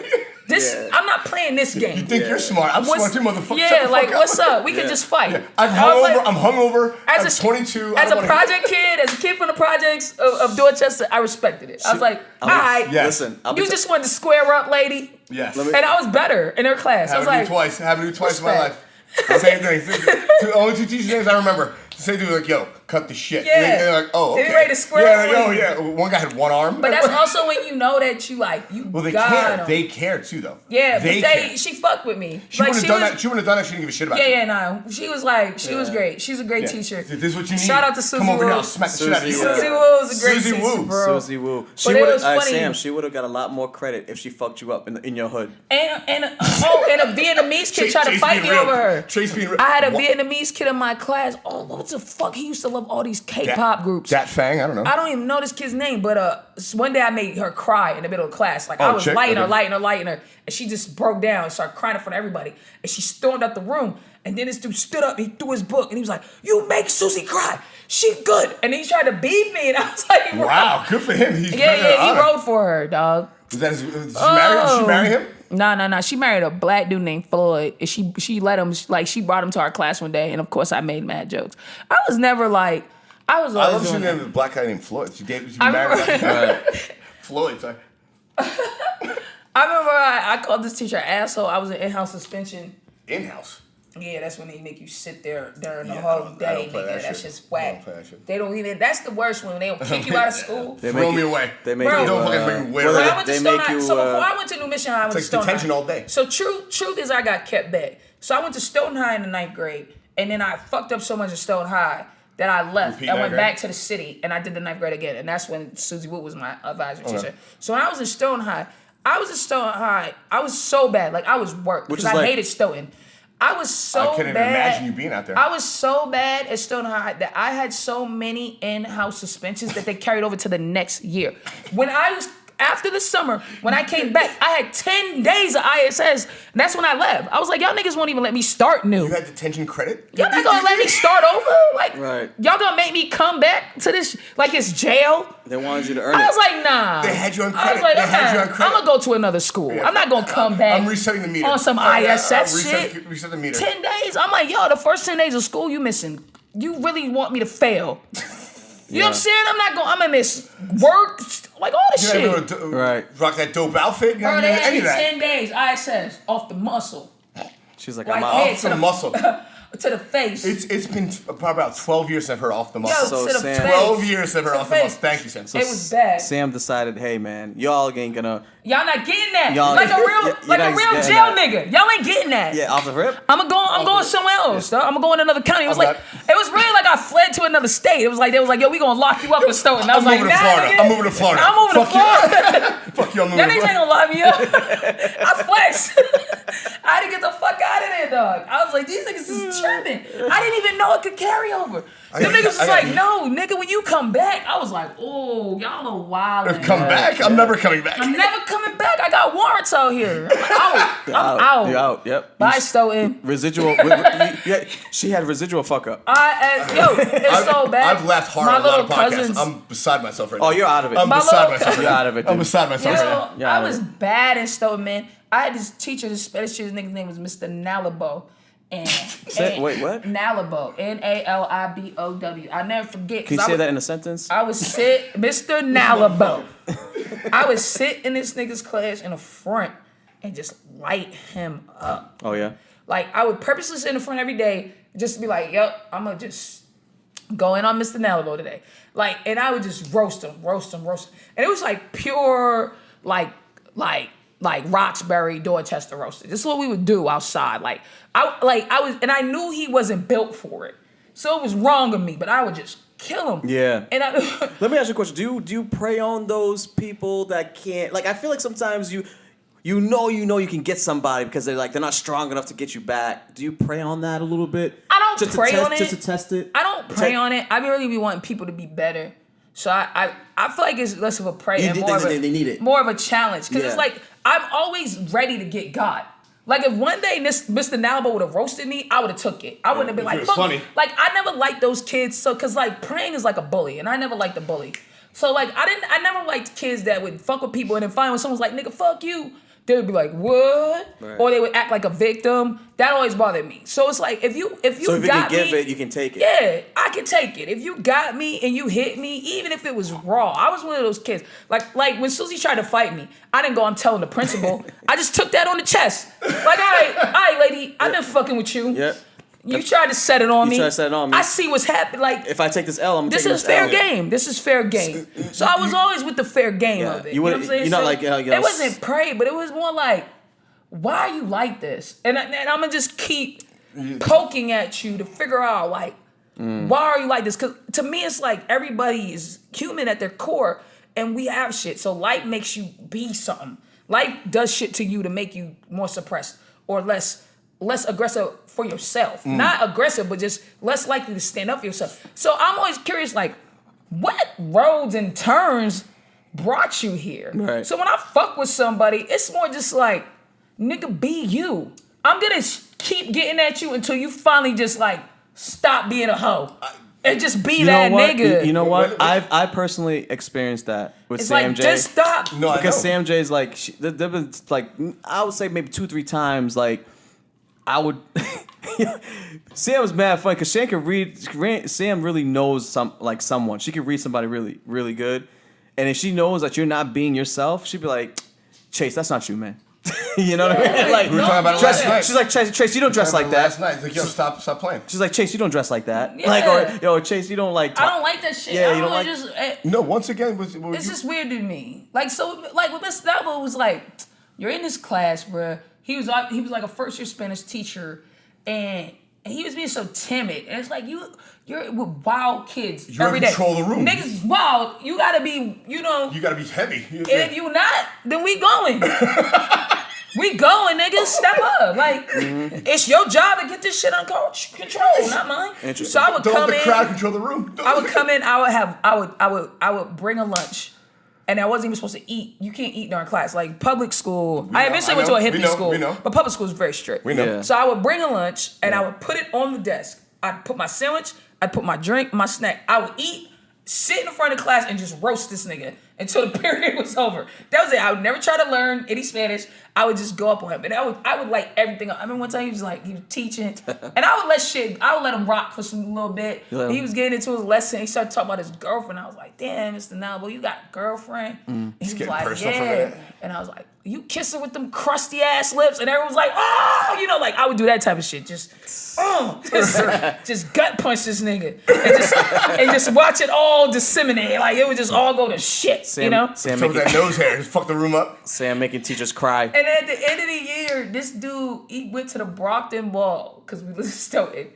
S1: I'm not playing this game.
S2: You think you're smart? I'm smart too, motherfucker.
S1: Yeah,
S2: Shut the
S1: like
S2: fuck
S1: what's
S2: up?
S1: up? We could just fight.
S2: Yeah. I'm
S1: I
S2: hungover. I'm
S1: as a
S2: 22.
S1: As a project kid, as a kid from the projects of Dorchester, I respected it. I was like, all right,
S3: Listen,
S1: you just wanted to square up, lady.
S2: Yes.
S1: And I was better in her class. I was like,
S2: Happened to me twice in my life. Same thing. Only 2 teacher names I remember. The same dude was like, yo, cut the shit.
S1: Yeah.
S2: And they're like, oh, okay.
S1: They ready to square
S2: yeah,
S1: up
S2: like,
S1: with
S2: oh, yeah. One guy had one arm.
S1: but that's also when you know that you
S2: Well, they
S1: got
S2: care.
S1: him.
S2: They care too, though.
S1: Yeah,
S2: care.
S1: she fucked with me.
S2: She wouldn't have done that. She wouldn't have done that. She didn't give a shit about you.
S1: Yeah, no. She was like, she was great. She's a great teacher.
S2: This is what you need.
S1: Shout out to Susie
S2: Come over
S1: Wu.
S2: here. I'll smack the shit out of you.
S1: Susie Wu is a great
S2: Susie
S1: teacher,
S2: Wu.
S1: bro.
S3: Susie Wu.
S1: But it was funny.
S3: Sam, she would have got a lot more credit if she fucked you up in your hood.
S1: And a Vietnamese kid tried to fight me over her.
S2: Chase being real.
S1: I had a Vietnamese kid in my class. Oh, what the fuck? He used to love all these K-pop groups.
S2: Dat Fang, I don't know.
S1: I don't even know this kid's name, but one day I made her cry in the middle of class. Like I was
S2: chick?
S1: lighting
S2: Okay.
S1: her, and she just broke down and started crying in front of everybody. And she stormed out the room. And then this dude stood up, he threw his book, and he was like, "You make Susie cry. She good." And he tried to beat me, and I was like,
S2: wow, good for him. He's
S1: he rode for her, dog.
S2: Did she marry him?
S1: No. She married a black dude named Floyd. And she let him, like, she brought him to our class one day. And of course, I made mad jokes. I was never like, I was
S2: I
S1: always
S2: love
S1: doing
S2: she named a black guy named Floyd. She married
S1: remember-
S2: Floyd, sorry.
S1: I remember I called this teacher an asshole. I was in in-house suspension.
S2: In-house?
S1: Yeah, that's when they make you sit there during the
S2: Yeah,
S1: whole
S2: I don't
S1: day,
S2: play
S1: nigga.
S2: that
S1: That's
S2: shit.
S1: just
S2: I
S1: whack.
S2: don't play that shit.
S1: They don't even, that's the worst when they don't kick you out of school.
S2: Throw me away.
S3: They make
S1: Bro.
S3: you.
S2: Don't fucking bring me away.
S1: When I
S2: Right?
S1: went to
S3: They
S1: Stone
S3: make
S1: High,
S3: you,
S1: so before I went to New Mission High, I went to
S2: It's
S1: Stone
S2: like detention
S1: High.
S2: all day.
S1: So truth is I got kept back. So I went to Stone High in the 9th grade, and then I fucked up so much in Stone High that I left.
S2: Repeat
S1: I
S2: ninth
S1: went
S2: grade?
S1: back to the city, and I did the 9th grade again, and that's when Susie Wood was my advisor teacher. So when I was in Stone High, I was so bad. Like I was worked
S3: Which
S1: because
S3: is
S1: I
S3: like-
S1: hated Stoughton. I was so
S2: I can't even
S1: bad.
S2: imagine you being out there.
S1: I was so bad at Stone High that I had so many in-house suspensions that they carried over to the next year. When I was after the summer, when I came back, I had 10 days of ISS, and that's when I left. I was like, y'all niggas won't even let me start new.
S2: You had detention credit?
S1: Y'all not gonna let me start over? Like,
S3: Right.
S1: y'all gonna make me come back to this like it's jail?
S3: They wanted you to earn
S1: I
S3: it.
S1: was like, nah.
S2: They had you on
S1: I was
S2: credit.
S1: like,
S2: They had you on credit.
S1: I'm gonna go to another school. I'm not gonna come back.
S2: I'm resetting the meter.
S1: On some ISS shit.
S2: Reset the meter.
S1: 10 days. I'm like, yo, the first 10 days of school you missing. You really want me to fail? You know what I'm saying? I'm gonna miss work, like all this
S2: You
S1: shit.
S2: gotta
S3: Right.
S2: rock that dope outfit. You
S1: Bro,
S2: gotta
S1: they
S2: do
S1: had
S2: any
S1: me
S2: of that.
S1: 10 days ISS off the muscle.
S3: She's like,
S1: Like
S3: I'm
S1: head
S3: out.
S1: to the
S2: muscle.
S1: to the face.
S2: It's been probably about 12 years since I've heard off the
S1: Yo,
S2: muscle.
S3: So
S1: to the
S3: Sam-
S1: face.
S2: 12 years since I've heard
S1: To
S2: off
S1: the
S2: the
S1: face.
S2: muscle. Thank you, Sam.
S1: It was bad.
S3: Sam decided, hey man, y'all ain't gonna.
S1: Y'all not getting that.
S3: Y'all-
S1: like a
S3: you're
S1: real,
S3: not
S1: like a real
S3: getting
S1: jail
S3: that.
S1: nigga. Y'all ain't getting that.
S3: Yeah, off the rip.
S1: I'm going somewhere else. Dog. I'm gonna go in another county. It was
S2: I'm
S1: like,
S2: not-
S1: it was really like I fled to another state. It was like they was like, yo, we gonna lock you up in Stoughton. I was
S2: I'm
S1: like,
S2: moving to
S1: nah,
S2: Florida.
S1: nigga.
S2: I'm moving to Florida.
S1: I'm moving to
S2: Fuck you.
S1: Florida.
S2: Fuck you, I'm
S1: Y'all
S2: moving to
S1: niggas ain't
S2: Florida.
S1: gonna lock me up. I flexed. I had to get the fuck out of there, dog. I was like, these niggas is tripping. I didn't even know it could carry over. Them niggas was like, no, nigga, when you come back, I was like, oh, y'all are wild.
S2: Come back? I'm never coming back.
S1: I'm never coming back. I got warrants out here. I'm out.
S3: You're out. Yep.
S1: Bye, Stoughton.
S3: Residual. Yeah, she had residual fuck up.
S1: It's so bad.
S2: I've laughed hard
S1: My
S2: on a lot
S1: little
S2: of podcasts.
S1: cousins.
S2: I'm beside myself right now.
S3: Oh, you're out of it.
S2: I'm
S1: My
S2: beside
S1: little
S2: myself.
S3: You're out of it.
S2: I'm
S3: dude.
S2: beside myself right now.
S3: Yeah,
S1: I was bad in Stoughton, man. I had this teacher, this Spanish teacher, his nigga's name was Mr. Nalibo. And
S3: Wait, what?
S1: Nalibo. Nalibow. I never forget.
S3: Can you say that in a sentence?
S1: I would sit, Mr. Nalibo. I would sit in this nigga's class in the front and just light him up.
S3: Oh yeah.
S1: Like, I would purposely sit in the front every day just to be like, yep, I'm going to just go in on Mr. Nalibo today. Like, and I would just roast him. And it was like pure, like Roxbury, Dorchester roasted. This is what we would do outside. I knew he wasn't built for it. So it was wrong of me, but I would just kill him.
S3: Yeah.
S1: And
S3: Let me ask you a question. Do you prey on those people that can't? Like, I feel like sometimes you can get somebody because they're not strong enough to get you back. Do you prey on that a little bit?
S1: I don't prey on it.
S3: Just to test it.
S1: I don't prey on it. I really be wanting people to be better. So I feel like it's less of a prey and more of a,
S3: they need it.
S1: more of a challenge. Because it's
S3: Yeah.
S1: like, I'm always ready to get got. Like, if one day Mr. Nalbo would have roasted me, I would have took it. I wouldn't have been like,
S2: was
S1: fuck.
S2: funny.
S1: Like, I never liked those kids. So, because, like, praying is like a bully. And I never liked a bully. So, like, I never liked kids that would fuck with people and then finally when someone's like, nigga, fuck you. they would be like, what?
S3: Right.
S1: Or they would act like a victim. That always bothered me. So it's like, if you
S3: So if you
S1: got
S3: can give
S1: me,
S3: it, you can take it.
S1: yeah, I can take it. If you got me and you hit me, even if it was raw, I was one of those kids. Like when Susie tried to fight me, I didn't go, I'm telling the principal. I just took that on the chest. Like, all right, lady, I've been fucking with you.
S3: Yep.
S1: You tried to set it on me.
S3: You tried to set it on me.
S1: I see what's happening. Like,
S3: If I take this L, I'm
S1: this
S3: taking
S1: is
S3: this
S1: fair
S3: L.
S1: game. This is fair game. So I was always with the fair game
S3: Yeah.
S1: of it.
S3: You
S1: You know
S3: wouldn't-
S1: what I'm saying?
S3: you're not
S1: So
S3: like,
S1: it wasn't pray, but it was more like, why are you like this? And I'm gonna just keep poking at you to figure out like, why are you like this? Because to me, it's like everybody is human at their core, and we have shit. So life makes you be something. Life does shit to you to make you more suppressed or less aggressive for yourself. Not aggressive, but just less likely to stand up for yourself. So I'm always curious, like, what roads and turns brought you here?
S3: Right.
S1: So when I fuck with somebody, it's more just like, nigga, be you. I'm gonna keep getting at you until you finally just like stop being a hoe and just be that nigga.
S3: You know what? I personally experienced that with
S1: It's
S3: Sam
S1: like,
S3: J.
S1: just stop.
S2: No, I
S3: Because
S2: know.
S3: Sam J's like, there was like, I would say maybe 2-3 times, like, I would. Sam was mad funny because Sam could read. Sam really knows someone. She could read somebody really, really good, and if she knows that you're not being yourself, she'd be like, Chase, that's not you, man. You know what I mean? Like,
S2: We were talking about it last night.
S3: she's like, Chase, you don't dress like
S2: Last
S3: that.
S2: night, it's like, yo, stop playing.
S3: She's like, Chase, you don't dress like that.
S1: Yeah.
S3: Like, or yo, Chase, you don't like.
S1: I don't like that shit.
S3: Yeah,
S1: I
S3: you don't
S1: really
S3: like-
S1: just.
S2: No, once again,
S1: It's just weird to me. Like, so, like with Miss Double, it was like, you're in this class, bruh. He was like a first year Spanish teacher, and he was being so timid. And it's like you're with wild kids
S2: You're
S1: every
S2: in
S1: day.
S2: control of the room.
S1: Niggas wild. You gotta be,
S2: You gotta be heavy.
S1: And if you not, then we going. We going, niggas. Step up. Like, it's your job to get this shit under control, not mine.
S3: Interesting.
S1: So I would
S2: Don't
S1: come
S2: let the
S1: in.
S2: crowd control the room.
S1: I would come in. I would bring a lunch, and I wasn't even supposed to eat. You can't eat during class. Like public school, I eventually went to a hippie school,
S2: we know.
S1: but public school is very strict.
S2: We know.
S3: Yeah.
S1: So I would bring a lunch, and I would put it on the desk. I'd put my sandwich, I'd put my drink, my snack. I would eat, sit in front of class, and just roast this nigga until the period was over. That was it. I would never try to learn any Spanish. I would just go up on him, and I would like everything up. I mean, one time he was teaching, and I would let him rock for some little bit. He was getting into his lesson. He started talking about his girlfriend. I was like, damn, Mr. Nalbo, you got a girlfriend? And he was
S2: getting
S1: like,
S2: personal for a
S1: yeah.
S2: minute.
S1: And I was like, you kiss her with them crusty ass lips, and everyone was like, oh, like I would do that type of shit. Just gut punch this nigga, and just watch it all disseminate. Like it would just all go to shit,
S3: Sam,
S1: you know.
S3: Sam
S2: So with
S3: making,
S2: that nose hair, just fuck the room up.
S3: Sam making teachers cry.
S1: And at the end of the year, this dude, he went to the Brockton Mall because we live in Stoughton,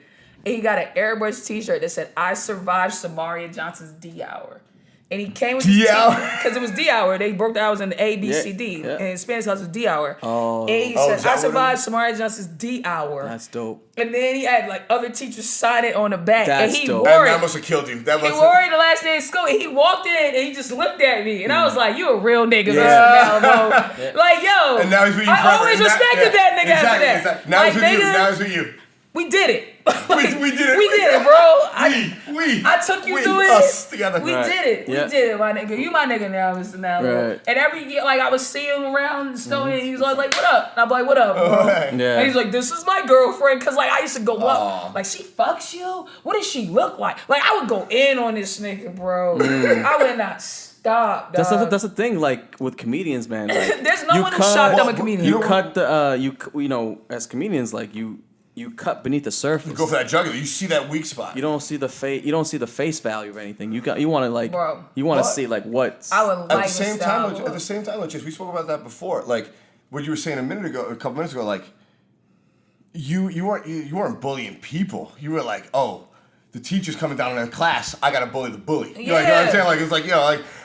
S1: and he got an Airbrush t-shirt that said, I survived Samaria Johnson's D hour. And he came with
S2: D hour?
S1: because it was D hour. They broke the hours into A, B,
S3: Yeah,
S1: C, D.
S3: yeah.
S1: And in Spanish class was D hour.
S3: Oh.
S1: And he
S2: Oh,
S1: said,
S2: is that
S1: I
S2: what it
S1: survived
S2: was?
S1: Samaria Johnson's D hour.
S3: That's dope.
S1: And then he had like other teachers sign it on the back.
S3: That's
S1: and he
S3: dope.
S1: wore
S2: That
S1: it.
S2: must have killed you.
S1: He wore it the last day of school. And he walked in and he just looked at me. And I was like, you a real nigga,
S3: Yeah.
S1: Mr. Malvo. Like, yo.
S2: And now he's with you
S1: I
S2: forever.
S1: always
S2: And
S1: respected that nigga after that.
S2: Exactly. Now
S1: Like,
S2: he's with you.
S1: nigga,
S2: Now he's with you.
S1: we did it.
S2: We did it.
S1: We did it, bro. I took you
S2: we,
S1: through it.
S2: us together.
S1: We
S3: Right.
S1: did it.
S3: Yeah.
S1: We did it, my nigga. You my nigga now, Mr. Nallo.
S3: Right.
S1: And every year, like, I would see him around Stone, and he was always like, what up? And I'd be like, what up, bro?
S2: Right.
S3: Yeah.
S1: And he's like, this is my girlfriend. Because, like, I used to go up. Like, she fucks you? What does she look like? Like, I would go in on this nigga, bro. I would not stop, dog.
S3: That's the thing. Like with comedians, man. Like,
S1: There's no
S3: you
S1: one who
S3: cut-
S1: shot them a
S2: Well,
S1: comedian.
S2: you
S3: You
S2: know-
S3: cut the you know, as comedians, like you cut beneath the surface.
S2: Go for that jugular. You see that weak spot.
S3: You don't see the face. You don't see the face value of anything. You want to like.
S1: Bro.
S3: You want to
S2: What?
S3: see like what's.
S1: I would
S2: At
S1: like
S2: the same
S1: this
S2: time,
S1: style.
S2: at the same time, Chase, we spoke about that before. Like what you were saying a couple minutes ago. Like you weren't bullying people. You were like, oh, the teacher's coming down in the class. I gotta bully the bully. You know what I'm saying? Like it's like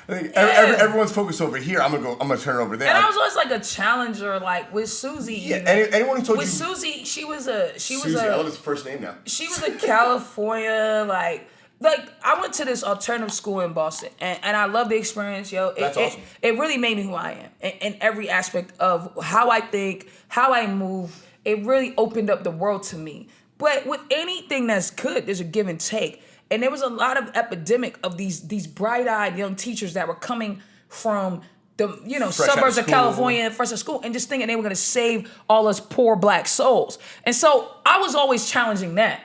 S2: everyone's focused over here. I'm gonna turn it over there.
S1: And I was always like a challenger, like with Susie.
S2: yeah. Anyone who told
S1: With
S2: you
S1: Susie, she was a
S2: Susie, I love his first name now.
S1: she was a California like I went to this alternative school in Boston, and I love the experience, yo.
S2: That's awesome.
S1: It really made me who I am in every aspect of how I think, how I move. It really opened up the world to me. But with anything that's good, there's a give and take. And there was a lot of epidemic of these bright-eyed young teachers that were coming from
S2: Fresh out
S1: suburbs
S2: of
S1: of
S2: school.
S1: California and fresh out of school, and just thinking they were gonna save all us poor black souls. And so I was always challenging that.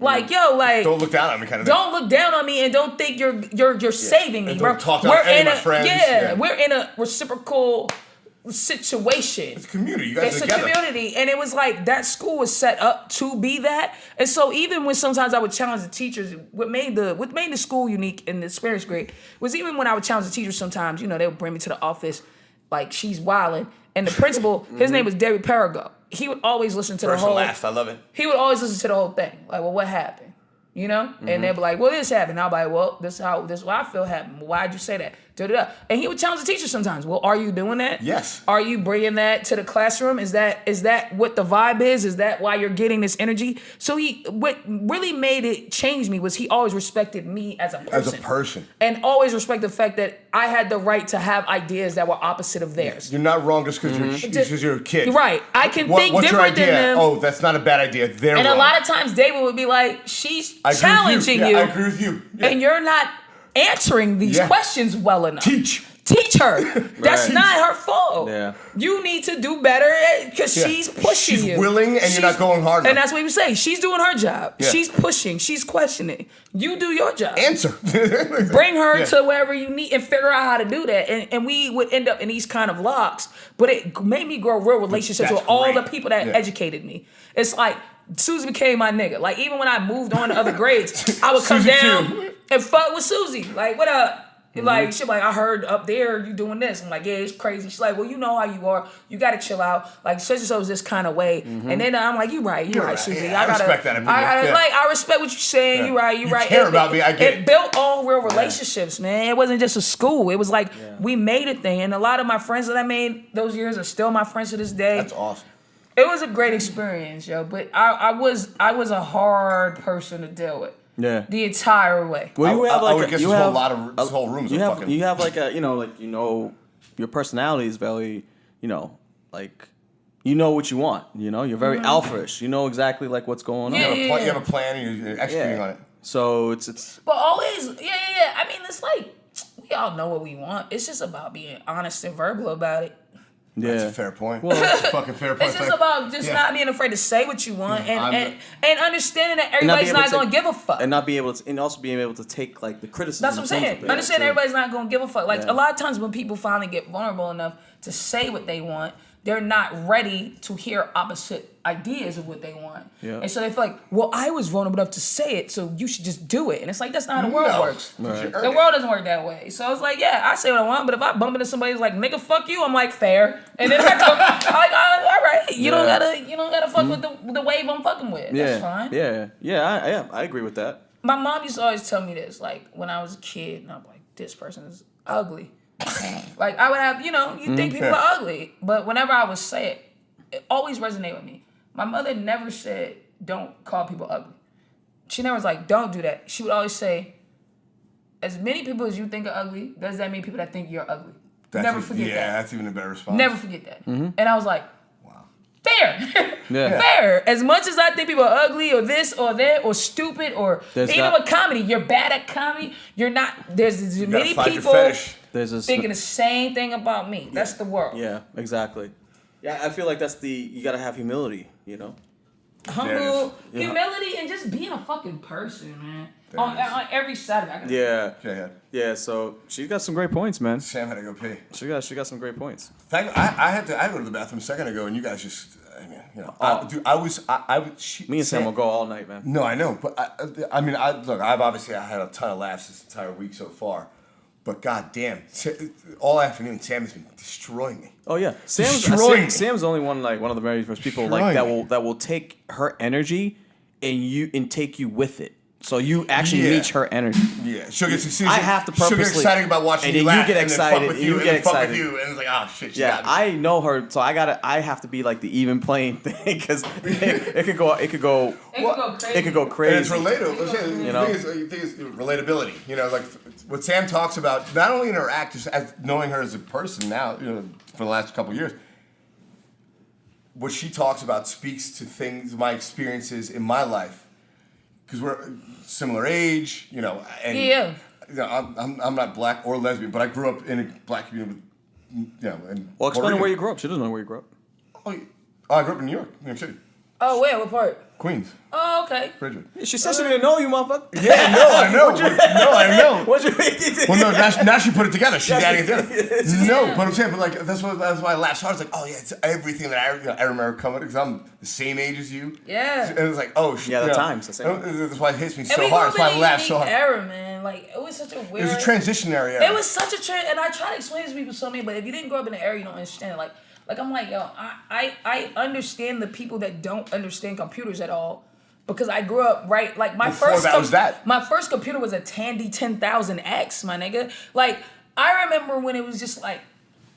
S1: Like, yo, like,
S2: Don't look down on me, kind of.
S1: don't look down on me and don't think you're saving me,
S2: And
S1: bro.
S2: don't talk down any of my friends. Yeah.
S1: We're in a reciprocal situation.
S2: It's a community. You guys
S1: It's
S2: are
S1: a
S2: together.
S1: community, and it was like that school was set up to be that. And so even when sometimes I would challenge the teachers, what made the school unique and the experience great was even when I would challenge the teachers. Sometimes they would bring me to the office like she's wilding, and the principal, his name was David Perigo. He would always listen to
S2: First
S1: the whole.
S2: and last, I love it.
S1: He would always listen to the whole thing. Like, well, what happened? And they'd be like, well, this happened. I'll be like, well, this is what I feel happened. Why'd you say that? Da-da-da. And he would challenge the teacher sometimes. Well, are you doing that?
S2: Yes.
S1: Are you bringing that to the classroom? Is that what the vibe is? Is that why you're getting this energy? So what really made it change me was he always respected me as a person.
S2: As a person.
S1: And always respected the fact that I had the right to have ideas that were opposite of theirs.
S2: You're not wrong just because you're a kid.
S1: Right. I can think
S2: what's your
S1: different
S2: idea?
S1: than them.
S2: Oh, that's not a bad idea. They're
S1: And
S2: wrong.
S1: a lot of times David would be like, she's
S2: I agree with
S1: challenging you.
S2: Yeah, I agree with you. Yeah.
S1: And you're not answering these
S2: Yeah.
S1: questions well enough.
S2: Teach
S1: her. That's
S3: Right.
S1: not her fault.
S3: Yeah.
S1: You need to do better because she's pushing
S2: She's
S1: you.
S2: willing and you're not going hard enough.
S1: And that's what we say. She's doing her job.
S2: Yeah.
S1: She's pushing. She's questioning. You do your job.
S2: Answer.
S1: Bring her
S2: Yeah.
S1: to wherever you need and figure out how to do that. And we would end up in these kind of locks. But it made me grow real relationships
S2: That's
S1: with all
S2: great.
S1: the people that
S2: Yeah.
S1: educated me. It's like Susie became my nigga. Like even when I moved on to other grades, I would come
S2: Susie
S1: down
S2: too.
S1: and fuck with Susie. Like, what up? Like, she like, I heard up there you doing this. I'm like, yeah, it's crazy. She's like, well, you know how you are. You got to chill out. Like, such and so is this kind of way. And then I'm like, you're right, Susie.
S2: Yeah, I respect that opinion. Yeah.
S1: Like, I respect what you're saying.
S2: Yeah.
S1: You're right. You're
S2: You
S1: right.
S2: care about me, I get it.
S1: It built all real relationships, man. It wasn't just a school. It was like we made a thing. And a lot of my friends that I made those years are still my friends to this day.
S2: That's awesome.
S1: It was a great experience, yo. But I was a hard person to deal with.
S3: Yeah.
S1: The entire way.
S3: Well, you have
S2: I
S3: like
S2: would guess
S3: you
S2: this
S3: have
S2: this whole room's
S3: you
S2: a
S3: have
S2: fucking.
S3: you have like a your personality is very like what you want. You're very alpha-ish. You know exactly like what's going on.
S1: Yeah.
S2: You have a plan and you're executing on it.
S3: So it's
S1: But always, yeah. I mean, it's like we all know what we want. It's just about being honest and verbal about it.
S3: yeah.
S2: That's a fair point. That's a fucking fair point.
S1: It's just about not being afraid to say what you want and understanding that everybody's not going to give a fuck.
S3: and not be able to, and also being able to take like the criticism.
S1: That's what I'm saying. Understand everybody's not going to give a fuck. Like
S3: Yeah.
S1: a lot of times when people finally get vulnerable enough to say what they want, they're not ready to hear opposite ideas of what they want.
S3: Yeah.
S1: And so they feel like, well, I was vulnerable enough to say it, so you should just do it. And it's like, that's not how the world works.
S3: Right.
S1: The world doesn't work that way. So it's like, yeah, I say what I want, but if I bump into somebody who's like, nigga, fuck you, I'm like, fair. And then I'm like, all right, you don't gotta fuck with the wave I'm fucking with.
S3: Yeah.
S1: That's fine.
S3: Yeah. I agree with that.
S1: My mom used to always tell me this, like when I was a kid, and I'm like, this person is ugly. Like I would have, you think people are ugly, but whenever I would say it always resonated with me. My mother never said, don't call people ugly. She never was like, don't do that. She would always say, as many people as you think are ugly, does that mean people that think you're ugly? Never forget that.
S2: Yeah, that's even a better response.
S1: Never forget that. And I was like,
S2: Wow.
S1: fair.
S3: Yeah.
S1: Fair. As much as I think people are ugly or this or that or stupid or
S3: There's
S1: even
S3: not-
S1: with comedy, you're bad at comedy. You're not. There's
S2: You
S1: many
S2: gotta find
S1: people
S2: your fetish.
S3: There's a
S1: thinking the same thing about me. That's the world.
S3: Yeah, exactly. Yeah, I feel like you gotta have humility.
S1: Humble,
S2: Yeah.
S1: humility, and just being a fucking person, man. On every side of it.
S3: Yeah.
S2: Yeah.
S3: Yeah. So she's got some great points, man.
S2: Sam had to go pee.
S3: She got some great points.
S2: I had to go to the bathroom a second ago, and you guys just,
S3: Me and Sam will go all night, man.
S2: No, I know, but I've had a ton of laughs this entire week so far, but goddamn, all afternoon Sam has been destroying me.
S3: Oh yeah,
S2: Destroying me.
S3: Sam's the only one of the very first people
S2: Destroying
S3: that will take her energy and take you with it. So you actually reach her energy.
S2: Yeah, she'll get
S3: I have to
S2: she'll get
S3: purposely-
S2: excited about watching
S3: and
S2: you
S3: then
S2: laugh,
S3: you get
S2: and then
S3: excited,
S2: fuck with
S3: and
S2: you,
S3: you
S2: and
S3: get
S2: then fuck
S3: excited.
S2: with you, and it's like, oh shit, she
S3: Yeah,
S2: got me.
S3: I know her, so I have to be like the even playing thing because it could go crazy.
S2: And it's relatable.
S3: You know?
S2: The thing is relatability. Like what Sam talks about, not only in her act, just as knowing her as a person now, for the last couple of years. What she talks about speaks to things, my experiences in my life, because we're similar age, and
S1: Yeah.
S2: I'm not black or lesbian, but I grew up in a black community with And
S3: Well, explain
S2: Puerto
S3: where you
S2: Rican.
S3: grew up. She doesn't know where you grew up.
S2: Oh, I grew up in New York City,
S1: Oh, where? What part?
S2: Queens,
S1: Oh, okay.
S2: Bridgewood.
S3: She said she didn't know you, motherfucker.
S2: Yeah, no, I know.
S3: What you mean?
S2: Well, no, now she put it together. She's adding it together. No, but I'm saying, but like that's why I laughed so hard. It's like, oh yeah, it's everything that I remember coming because I'm the same age as you.
S1: Yeah.
S2: And it's like, oh shit.
S3: Yeah, the
S2: you know,
S3: times, the same.
S2: That's why it hits me
S1: And
S2: so
S1: we
S2: hard.
S1: grew
S2: That's
S1: up
S2: why I
S1: in a
S2: laughed so
S1: unique
S2: hard.
S1: era, man. Like, it was such a weird.
S2: It was a transitionary era.
S1: It was such a trend, and I try to explain to people so many, but if you didn't grow up in the area, you don't understand it. Like I'm like, yo, I understand the people that don't understand computers at all. Because I grew up like my
S2: Before
S1: first
S2: that was that.
S1: My first computer was a Tandy 10,000X, my nigga. Like I remember when it was just like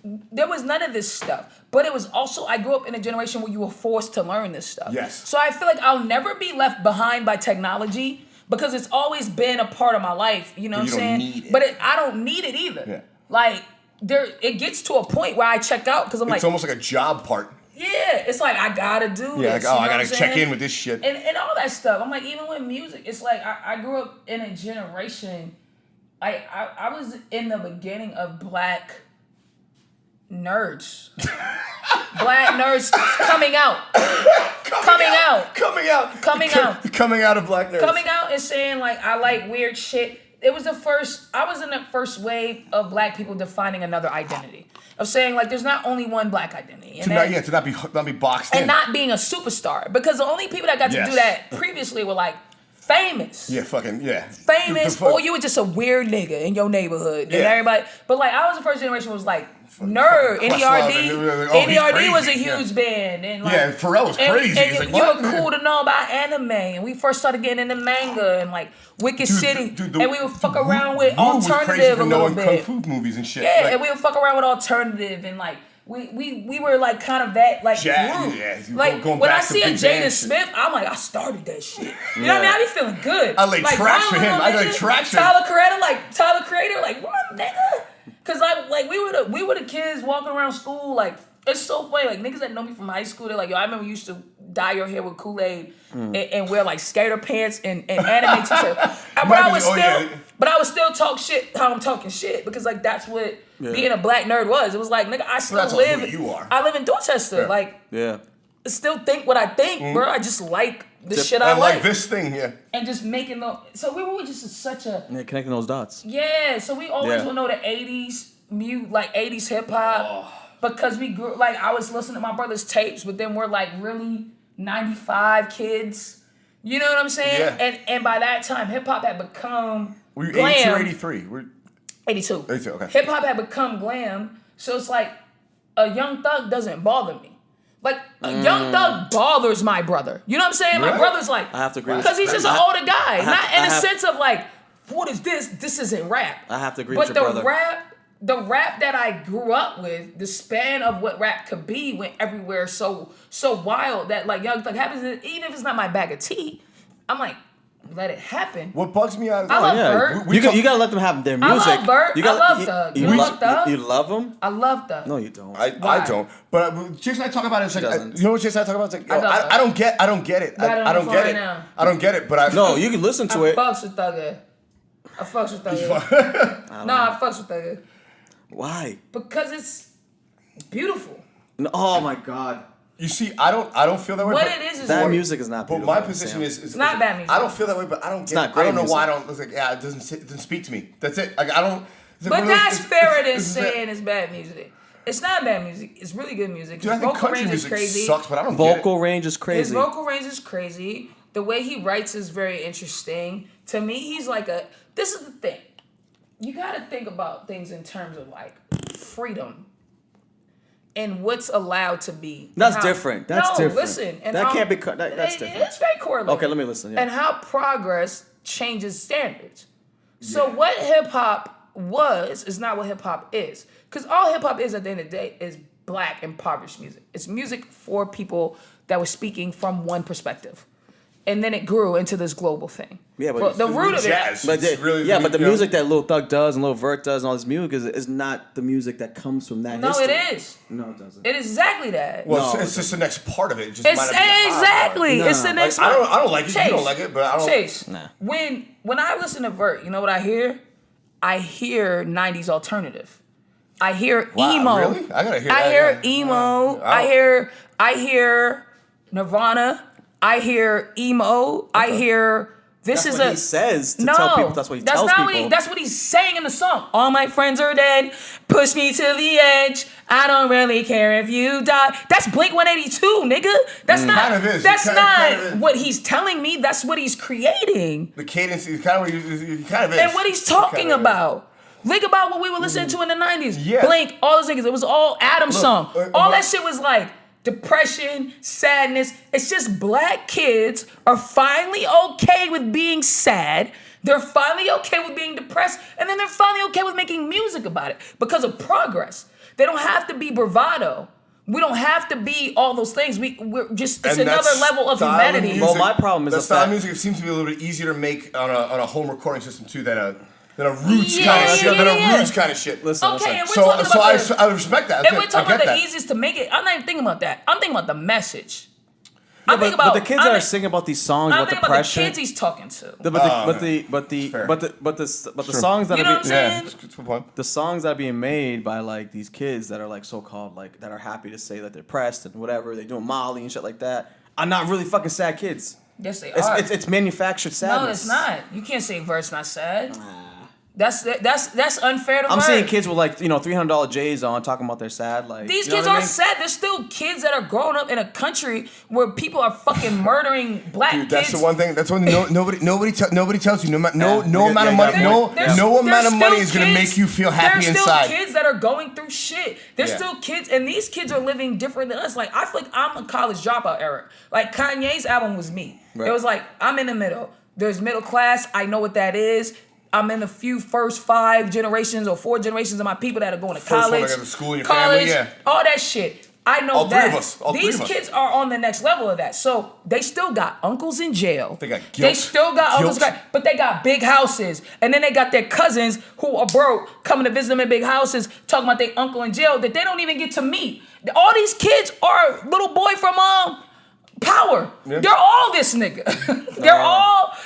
S1: there was none of this stuff. But it was also I grew up in a generation where you were forced to learn this stuff.
S2: Yes.
S1: So I feel like I'll never be left behind by technology because it's always been a part of my life. You know what I'm
S2: you don't
S1: saying?
S2: need it.
S1: But I don't need it either.
S2: Yeah.
S1: Like it gets to a point where I check out because I'm like,
S2: It's almost like a job part.
S1: yeah, it's like I gotta do
S2: Yeah,
S1: this.
S2: like, oh,
S1: you know
S2: I gotta
S1: what I'm
S2: check
S1: saying?
S2: in with this shit.
S1: And all that stuff. I'm like, even with music, it's like I grew up in a generation. I was in the beginning of black nerds. Black nerds coming out.
S2: Coming out of black nerds.
S1: Coming out and saying like I like weird shit. I was in the first wave of black people defining another identity. Of saying like there's not only one black identity. And
S2: To not be boxed in.
S1: and not being a superstar. Because the only people that got to
S2: Yes.
S1: do that previously were like famous.
S2: Yeah, fucking, yeah.
S1: Famous,
S2: The fuck-
S1: or you were just a weird nigga in your neighborhood. And
S2: Yeah.
S1: everybody, but like I was the first generation was like nerd.
S2: Questlove,
S1: NERD.
S2: and they were like, oh, he's
S1: NERD was a
S2: crazy.
S1: huge band. And like,
S2: Yeah, Pharrell was crazy.
S1: And
S2: He's like,
S1: you
S2: what?
S1: were cool to know about anime. And we first started getting into manga and like Wicked City. And we would fuck around with
S2: Wu was crazy
S1: alternative
S2: for
S1: a little
S2: knowing
S1: bit.
S2: kung fu movies and shit.
S1: Yeah,
S2: Like,
S1: and we would fuck around with alternative and like we were like kind of that like
S2: Jazz,
S1: group.
S2: yeah, you
S1: Like
S2: going
S1: when I
S2: back to
S1: see a
S2: big
S1: Jaden
S2: band shit.
S1: Smith, I'm like I started that shit. You know what I mean? I be feeling good.
S2: I laid tracks for him. I laid
S1: nigga.
S2: tracks for him.
S1: Tyler Creator, like what nigga? Cause like we were the kids walking around school like. It's so funny, like niggas that know me from high school, they're like, yo, I remember you used to dye your hair with Kool-Aid and wear like skater pants and anime t-shirts. But I would still talk shit how I'm talking shit because like that's what being a black nerd was. It was like, nigga, I still
S2: that's
S1: live.
S2: who you are.
S1: I live in Dorchester.
S2: Yeah.
S1: Like,
S3: Yeah.
S1: I still think what I think, bro. I just like the shit I
S2: I
S1: like.
S2: like this thing, yeah.
S1: And just making the. So we were just such a.
S3: Yeah, connecting those dots.
S1: Yeah, so we always
S3: Yeah.
S1: would know the 80s like 80s hip hop because we grew like I was listening to my brother's tapes, but then we're like really 95 kids. You know what I'm saying?
S2: Yeah.
S1: And by that time hip hop had become
S2: Were you
S1: glam.
S2: 82 or 83?
S1: 82.
S2: 82, okay.
S1: Hip hop had become glam, so it's like a Young Thug doesn't bother me. Like a Young Thug bothers my brother. You know what I'm saying? My
S2: Really?
S1: brother's like
S3: I have to agree with
S1: because
S3: you.
S1: he's just an older guy, not in
S3: I
S1: a
S3: have-
S1: sense of like what is this? This isn't rap.
S3: I have to agree
S1: but
S3: with your brother.
S1: the rap that I grew up with, the span of what rap could be went everywhere so wild that like Young Thug happens. Even if it's not my bag of tea, I'm like, let it happen.
S2: What bugs me out
S1: I love
S3: Yeah,
S1: Bert.
S3: you gotta let them have their
S1: I
S3: music.
S1: love Bert.
S3: You gotta,
S1: I love Thug. You love Thug?
S3: You love him?
S1: I love Thug.
S3: No, you don't.
S2: I
S1: Why?
S2: don't. But Chase and I talk about it. It's like,
S3: doesn't.
S2: you know what Chase and I talk about? It's like, yo,
S1: I don't.
S2: I don't get it.
S1: Got it on
S2: I
S1: the
S2: don't
S1: phone
S2: get
S1: right
S2: it.
S1: now.
S2: I don't get it. But I
S3: No, you can listen to
S1: I
S3: it.
S1: fucks with Thugger. I fucks with Thugger. I fucks with Thugger.
S3: Why?
S1: Because it's beautiful.
S3: No, oh my God.
S2: You see, I don't feel that way.
S1: What
S2: but,
S1: it is
S3: That
S1: what-
S3: music is not
S2: But
S3: beautiful.
S2: my position
S3: Sam.
S2: is
S1: It's not bad music.
S2: I don't feel that way, but I don't get
S3: not
S2: it.
S3: great
S2: I don't know
S3: music.
S2: why I don't. It's like, yeah, it doesn't speak to me. That's it. Like I don't. It's like
S1: But
S2: one of those-
S1: that's
S2: it's-
S1: fairer than
S2: it's-
S1: saying it's bad music. It's not bad music. It's really good music.
S2: Dude, I
S1: His
S2: think
S1: vocal
S2: country
S1: range is
S2: music
S1: crazy.
S2: sucks, but I don't get
S3: Vocal range is
S1: His
S3: crazy.
S1: vocal range is crazy. The way he writes is very interesting. To me, he's like a. This is the thing. You got to think about things in terms of like freedom and what's allowed to be.
S3: That's
S1: How-
S3: different. That's
S1: no,
S3: different.
S1: listen. And
S3: That
S1: how-
S3: can't be that's
S1: it-
S3: different.
S1: It's very correlated.
S3: Okay, let me listen, yeah.
S1: And how progress changes standards. So what hip hop was is not what hip hop is. Because all hip hop is at the end of the day is black impoverished music. It's music for people that were speaking from one perspective. And then it grew into this global thing.
S3: Yeah, but
S1: the root of
S2: jazz.
S1: it.
S3: But
S2: It's really,
S3: yeah, but the
S2: you know,
S3: music that Lil Thug does and Lil Vert does and all this music is not the music that comes from that
S1: No,
S3: history.
S1: it is.
S3: No, it doesn't.
S1: It is exactly that.
S2: Well,
S3: No,
S2: it's just the next part of it. It just
S1: It's
S2: might not be the hard part.
S1: exactly.
S3: No.
S1: It's the next
S2: Like, I
S1: one.
S2: don't like it. You don't like it, but I don't.
S1: Chase.
S3: Nah.
S1: When I listen to Vert, you know what I hear? I hear 90s alternative. I hear
S2: Wow,
S1: emo.
S2: really? I gotta hear
S1: I
S2: that,
S1: hear
S2: yeah.
S1: emo.
S2: Yeah.
S1: I hear Nirvana. I hear emo. I hear this
S3: That's
S1: is
S3: what
S1: a
S3: he says to
S1: no.
S3: tell people. That's what he tells
S1: not
S3: people.
S1: that's what he's saying in the song. All my friends are dead. Push me to the edge. I don't really care if you die. That's Blink 182, nigga. That's not.
S2: Kind of is.
S1: That's
S2: It
S1: not
S2: kind of is.
S1: what he's telling me. That's what he's creating.
S2: The cadence is kind of it kind of is.
S1: And what he's talking
S2: Kind of is.
S1: about. Think about what we were listening to in the 90s.
S2: Yeah.
S1: Blink, all those niggas. It was all Adam song. All
S2: but-
S1: that shit was like depression, sadness. It's just black kids are finally okay with being sad. They're finally okay with being depressed. And then they're finally okay with making music about it because of progress. They don't have to be bravado. We don't have to be all those things. We're just, it's
S2: And
S1: another
S2: that's
S1: level of
S2: style
S1: humanity.
S2: music-
S3: Well, my problem is
S2: that
S3: the
S2: style of
S3: fact-
S2: music seems to be a little bit easier to make on a home recording system too than a roots
S1: Yeah,
S2: kind of
S1: yeah,
S2: shit.
S1: yeah,
S2: Than a
S1: yeah.
S2: roots kind of shit.
S3: Listen,
S1: Okay, and we're
S2: So
S1: talking about
S2: I respect that.
S1: And
S2: I
S1: we're talking
S2: get
S1: about the
S2: that.
S1: easiest to make it. I'm not even thinking about that. I'm thinking about the message.
S3: Yeah,
S1: I'm thinking about
S3: but the kids that are singing about these songs
S1: I'm
S3: about
S1: thinking about the
S3: depression.
S1: kids he's talking to.
S3: But the songs that
S1: You know
S3: are
S1: what I'm
S3: being,
S1: saying?
S2: Yeah, that's a good point.
S3: the songs that are being made by like these kids that are like so called like that are happy to say that they're depressed and whatever they're doing Molly and shit like that are not really fucking sad kids.
S1: Yes, they
S3: It's
S1: are.
S3: it's manufactured sadness.
S1: No, it's not. You can't say verse not sad. That's unfair to
S3: I'm
S1: Verse.
S3: seeing kids with like $300 J's on talking about they're sad. Like
S1: These
S3: you know
S1: kids
S3: what I
S1: aren't
S3: mean?
S1: sad. There's still kids that are growing up in a country where people are fucking murdering black
S2: Dude,
S1: kids.
S2: that's the one thing. That's one thing. Nobody tells you. No
S3: Yeah,
S2: amount of
S3: yeah,
S2: money.
S3: yeah,
S2: No
S3: yeah.
S2: no amount of
S1: There's
S2: money
S1: still
S2: is gonna
S1: kids-
S2: make you feel happy
S1: There's
S2: inside.
S1: still kids that are going through shit. There's
S2: Yeah.
S1: still kids, and these kids are living different than us. Like, I feel like I'm a college dropout era. Like, Kanye's album was me.
S3: Right.
S1: It was like, I'm in the middle. There's middle class. I know what that is. I'm in the first 5 generations or 4 generations of my people that are going to
S2: First one
S1: college.
S2: that go to school in your
S1: college,
S2: family, yeah.
S1: all that shit. I know
S2: All three
S1: that.
S2: of us. All three
S1: These
S2: of us.
S1: kids are on the next level of that. So they still got uncles in jail.
S2: They got
S1: They
S2: guilt.
S1: still got uncles,
S2: Guilt.
S1: but they got big houses. And then they got their cousins who are broke coming to visit them in big houses, talking about their uncle in jail that they don't even get to meet. All these kids are little boy from Power.
S2: Yeah.
S1: They're all this nigga.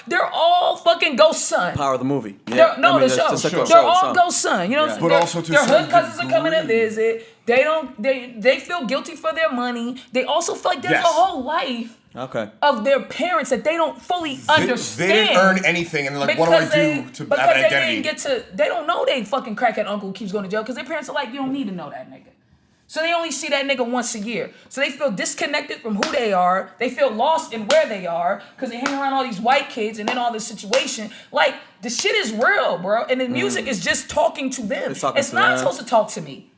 S1: they're all fucking Ghost Son.
S3: Power of the movie.
S1: They're, no, the
S3: that's
S1: show.
S3: just like a
S1: They're
S3: show,
S1: all
S3: show.
S1: Ghost Son. You know what I'm
S2: But
S1: saying?
S2: also to
S1: Their
S2: a
S1: hood
S2: certain
S1: cousins are coming to
S2: degree.
S1: visit. They feel guilty for their money. They also feel like there's
S2: Yes.
S1: a whole life
S3: Okay.
S1: of their parents that they don't fully understand.
S2: They didn't earn anything, and they're like, what do I do to have an identity?
S1: They don't know they fucking crackhead uncle who keeps going to jail because their parents are like, you don't need to know that nigga. So they only see that nigga once a year. So they feel disconnected from who they are. They feel lost in where they are because they hang around all these white kids and in all this situation. Like, the shit is real, bro. And the music is just talking to them.
S3: It's talking
S1: It's
S3: to
S1: not
S3: them.
S1: supposed to talk to me.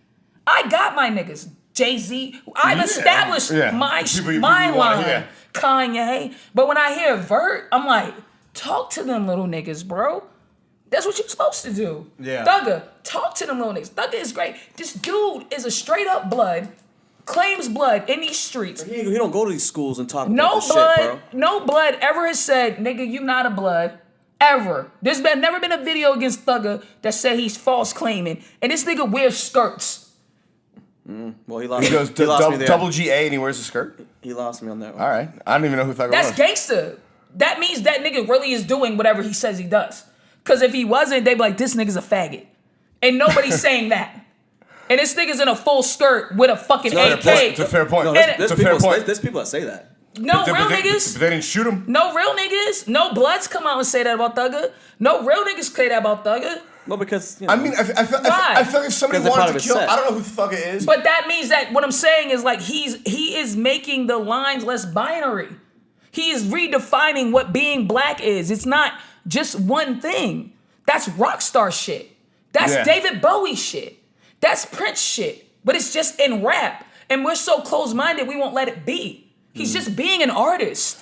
S1: I got my niggas. Jay-Z. I've
S2: Yeah.
S1: established
S2: Yeah.
S1: my
S2: People you
S1: line.
S2: want, yeah.
S1: Kanye. But when I hear Vert, I'm like, talk to them little niggas, bro. That's what you're supposed to do.
S3: Yeah.
S1: Thugger, talk to them little niggas. Thugger is great. This dude is a straight up blood, claims blood in these streets.
S3: He don't go to these schools and talk
S1: No
S3: about this
S1: blood,
S3: shit, bro.
S1: no blood ever has said, nigga, you not a blood. Ever. There's never been a video against Thugger that said he's false claiming. And this nigga wears skirts.
S3: Well, he lost.
S2: He goes
S3: he lost me there.
S2: double GA and he wears a skirt.
S3: He lost me on that one.
S2: All right, I don't even know who Thugger
S1: That's
S2: was.
S1: gangster. That means that nigga really is doing whatever he says he does. Because if he wasn't, they'd be like, this nigga's a faggot. And nobody's saying that. And this nigga's in a full skirt with a fucking AK.
S2: It's a fair point.
S3: No,
S1: And-
S3: there's
S2: It's a fair
S3: people.
S2: point.
S3: There's people that say that.
S1: No real
S2: But
S1: niggas.
S2: they didn't shoot him.
S1: No real niggas. No bloods come out and say that about Thugger. No real niggas say that about Thugger.
S3: Well, because you know,
S2: I mean, I feel
S1: Why?
S2: like if somebody
S3: Because they're part
S2: wanted
S3: of
S2: to
S3: his
S2: kill,
S3: set.
S2: I don't know who Thugger is.
S1: But that means that what I'm saying is like he is making the lines less binary. He is redefining what being black is. It's not just one thing. That's rock star shit. That's
S2: Yeah.
S1: David Bowie shit. That's Prince shit. But it's just in rap. And we're so close-minded we won't let it be. He's just being an artist.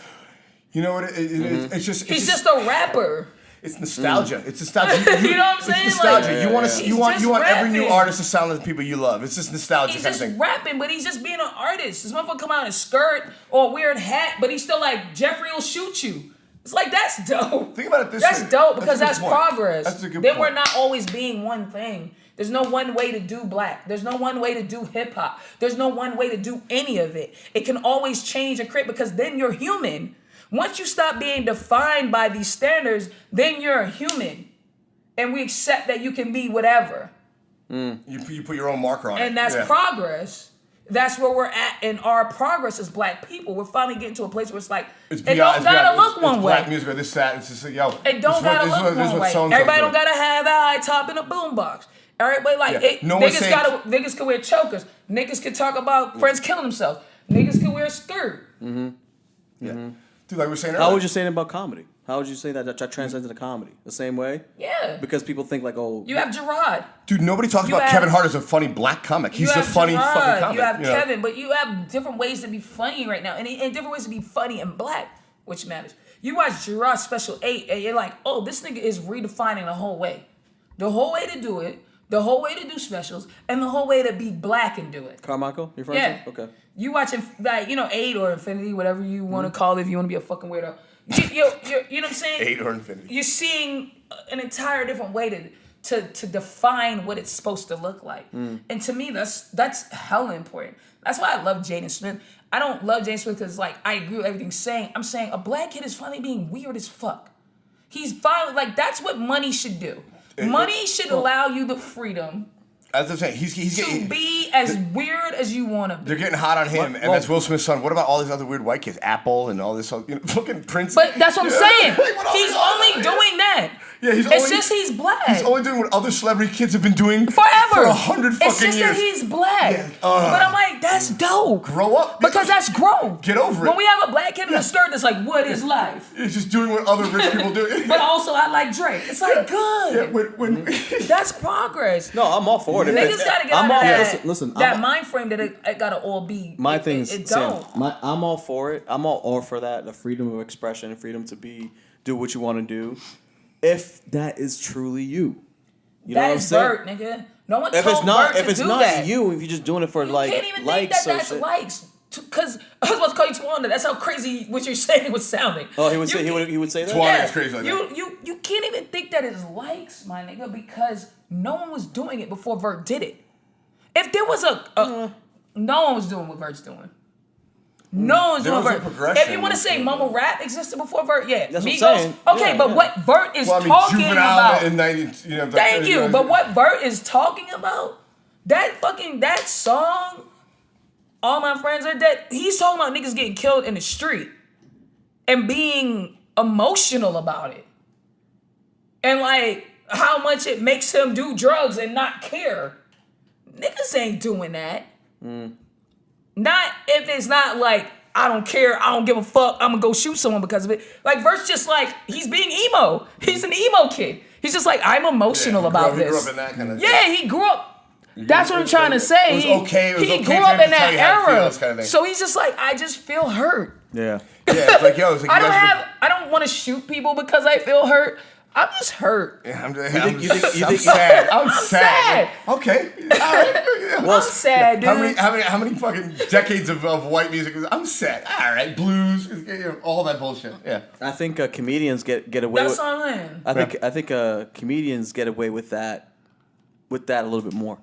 S2: You know what? It's just.
S1: He's just a rapper.
S2: It's nostalgia. It's nostalgia.
S1: You know what I'm saying?
S2: It's nostalgia.
S1: Like,
S2: you want
S1: he's
S2: to. You want
S1: just
S2: every new
S1: rapping.
S2: artist to sound like the people you love. It's just nostalgia
S1: He's
S2: kind of
S1: just
S2: thing.
S1: rapping, but he's just being an artist. This motherfucker come out in a skirt or a weird hat, but he's still like, Jeffrey will shoot you. It's like, that's dope.
S2: Think about it this
S1: That's
S2: way.
S1: dope because
S2: That's
S1: that's
S2: a good point.
S1: progress.
S2: That's a good
S1: then
S2: point.
S1: we're not always being one thing. There's no one way to do black. There's no one way to do hip hop. There's no one way to do any of it. It can always change and create because then you're human. Once you stop being defined by these standards, then you're a human. And we accept that you can be whatever.
S2: You put your own marker on it.
S1: And that's progress. That's where we're at in our progress as black people. We're finally getting to a place where it's like, it don't gotta look one way.
S2: Black music or this, that. It's just like, yo.
S1: It don't gotta look one way. Everybody don't gotta have a high top in a boombox. Everybody niggas can wear chokers. Niggas can talk about friends killing themselves. Niggas can wear a skirt.
S2: Mm-hmm. Yeah. Dude, like we were saying earlier.
S3: How would you say it about comedy? How would you say that transcends into comedy? The same way?
S1: Yeah.
S3: Because people think like, oh...
S1: You have Gerard.
S2: Dude, nobody talks about Kevin Hart as a funny black comic. He's a funny fucking comic.
S1: You have Kevin, but you have different ways to be funny right now. And different ways to be funny and black, which matters. You watch Gerard's Special 8, and you're like, oh, this nigga is redefining the whole way. The whole way to do it, the whole way to do specials, and the whole way to be black and do it.
S3: Carmichael, your friend?
S1: Yeah.
S3: Okay.
S1: You watching, like, 8 or Infinity, whatever you want to call it, if you want to be a fucking weirdo. You know what I'm saying?
S2: 8 or Infinity.
S1: You're seeing an entire different way to define what it's supposed to look like. And to me, that's hella important. That's why I love Jaden Smith. I don't love Jaden Smith because, like, I agree with everything he's saying. I'm saying a black kid is finally being weird as fuck. He's finally, like, that's what money should do. Money should allow you the freedom
S2: as I'm saying, he's
S1: to be as weird as you want to be.
S2: They're getting hot on him, and that's Will Smith's son. What about all these other weird white kids? Apple and all this, fucking Prince.
S1: But that's what I'm saying. He's only doing that.
S2: Yeah,
S1: he's black.
S2: He's only doing what other celebrity kids have been doing
S1: forever.
S2: For 100 fucking years.
S1: It's just that he's black. Yeah. But I'm like, that's dope.
S2: Grow up.
S1: Because that's growth.
S2: Get over it.
S1: When we have a black kid in a skirt that's like, what is life?
S2: He's just doing what other rich people do.
S1: But also, I like Drake. It's like, good.
S2: Yeah,
S1: that's progress.
S3: No, I'm all for it.
S1: Niggas gotta get out of that.
S3: Listen,
S1: that mind frame that it gotta all be.
S3: My thing is,
S1: it don't.
S3: I'm all for it. I'm all for that. The freedom of expression and freedom to do what you want to do. If that is truly you. You know what I'm saying?
S1: Vert, nigga. No one
S3: if
S1: told
S3: it's not,
S1: Vert
S3: if
S1: to
S3: it's
S1: do
S3: not
S1: that.
S3: you, if you're just doing it for
S1: you
S3: like
S1: can't even
S3: likes,
S1: think that's likes. Because I was about to call you Tawanda. That's how crazy what you're saying was sounding.
S3: Oh, he would say that.
S2: Tawanda is crazy like that.
S1: You can't even think that it's likes, my nigga, because no one was doing it before Vert did it. If there was no one was doing what Vert's doing. No one's doing Vert. If you want to say mumble rap existed before Vert, yeah.
S3: That's
S1: Migos,
S3: what I'm saying.
S1: okay, but what Vert is talking about.
S2: In 90,
S1: thank you. But what Vert is talking about, that song, All My Friends Are Dead, he's talking about niggas getting killed in the street and being emotional about it. And like how much it makes him do drugs and not care. Niggas ain't doing that. Not if it's not like, I don't care, I don't give a fuck, I'm gonna go shoot someone because of it. Like, Vert's just like, he's being emo. He's an emo kid. He's just like, I'm emotional about this.
S2: He grew up in that kind of
S1: he grew up. That's what I'm trying to say.
S2: It was okay.
S1: He grew up in that era. Kind of so he's just like, I just feel hurt.
S3: Yeah.
S2: Yeah, it's like, yo, it's like
S1: I don't want to shoot people because I feel hurt. I'm just hurt.
S2: Yeah, I'm sad. I'm sad. Okay. All right.
S1: Well, I'm sad, dude.
S2: How many fucking decades of white music? I'm sad. All right, blues, all that bullshit. Yeah.
S3: I think comedians get away.
S1: That's what I'm saying.
S3: I think comedians get away with that a little bit more.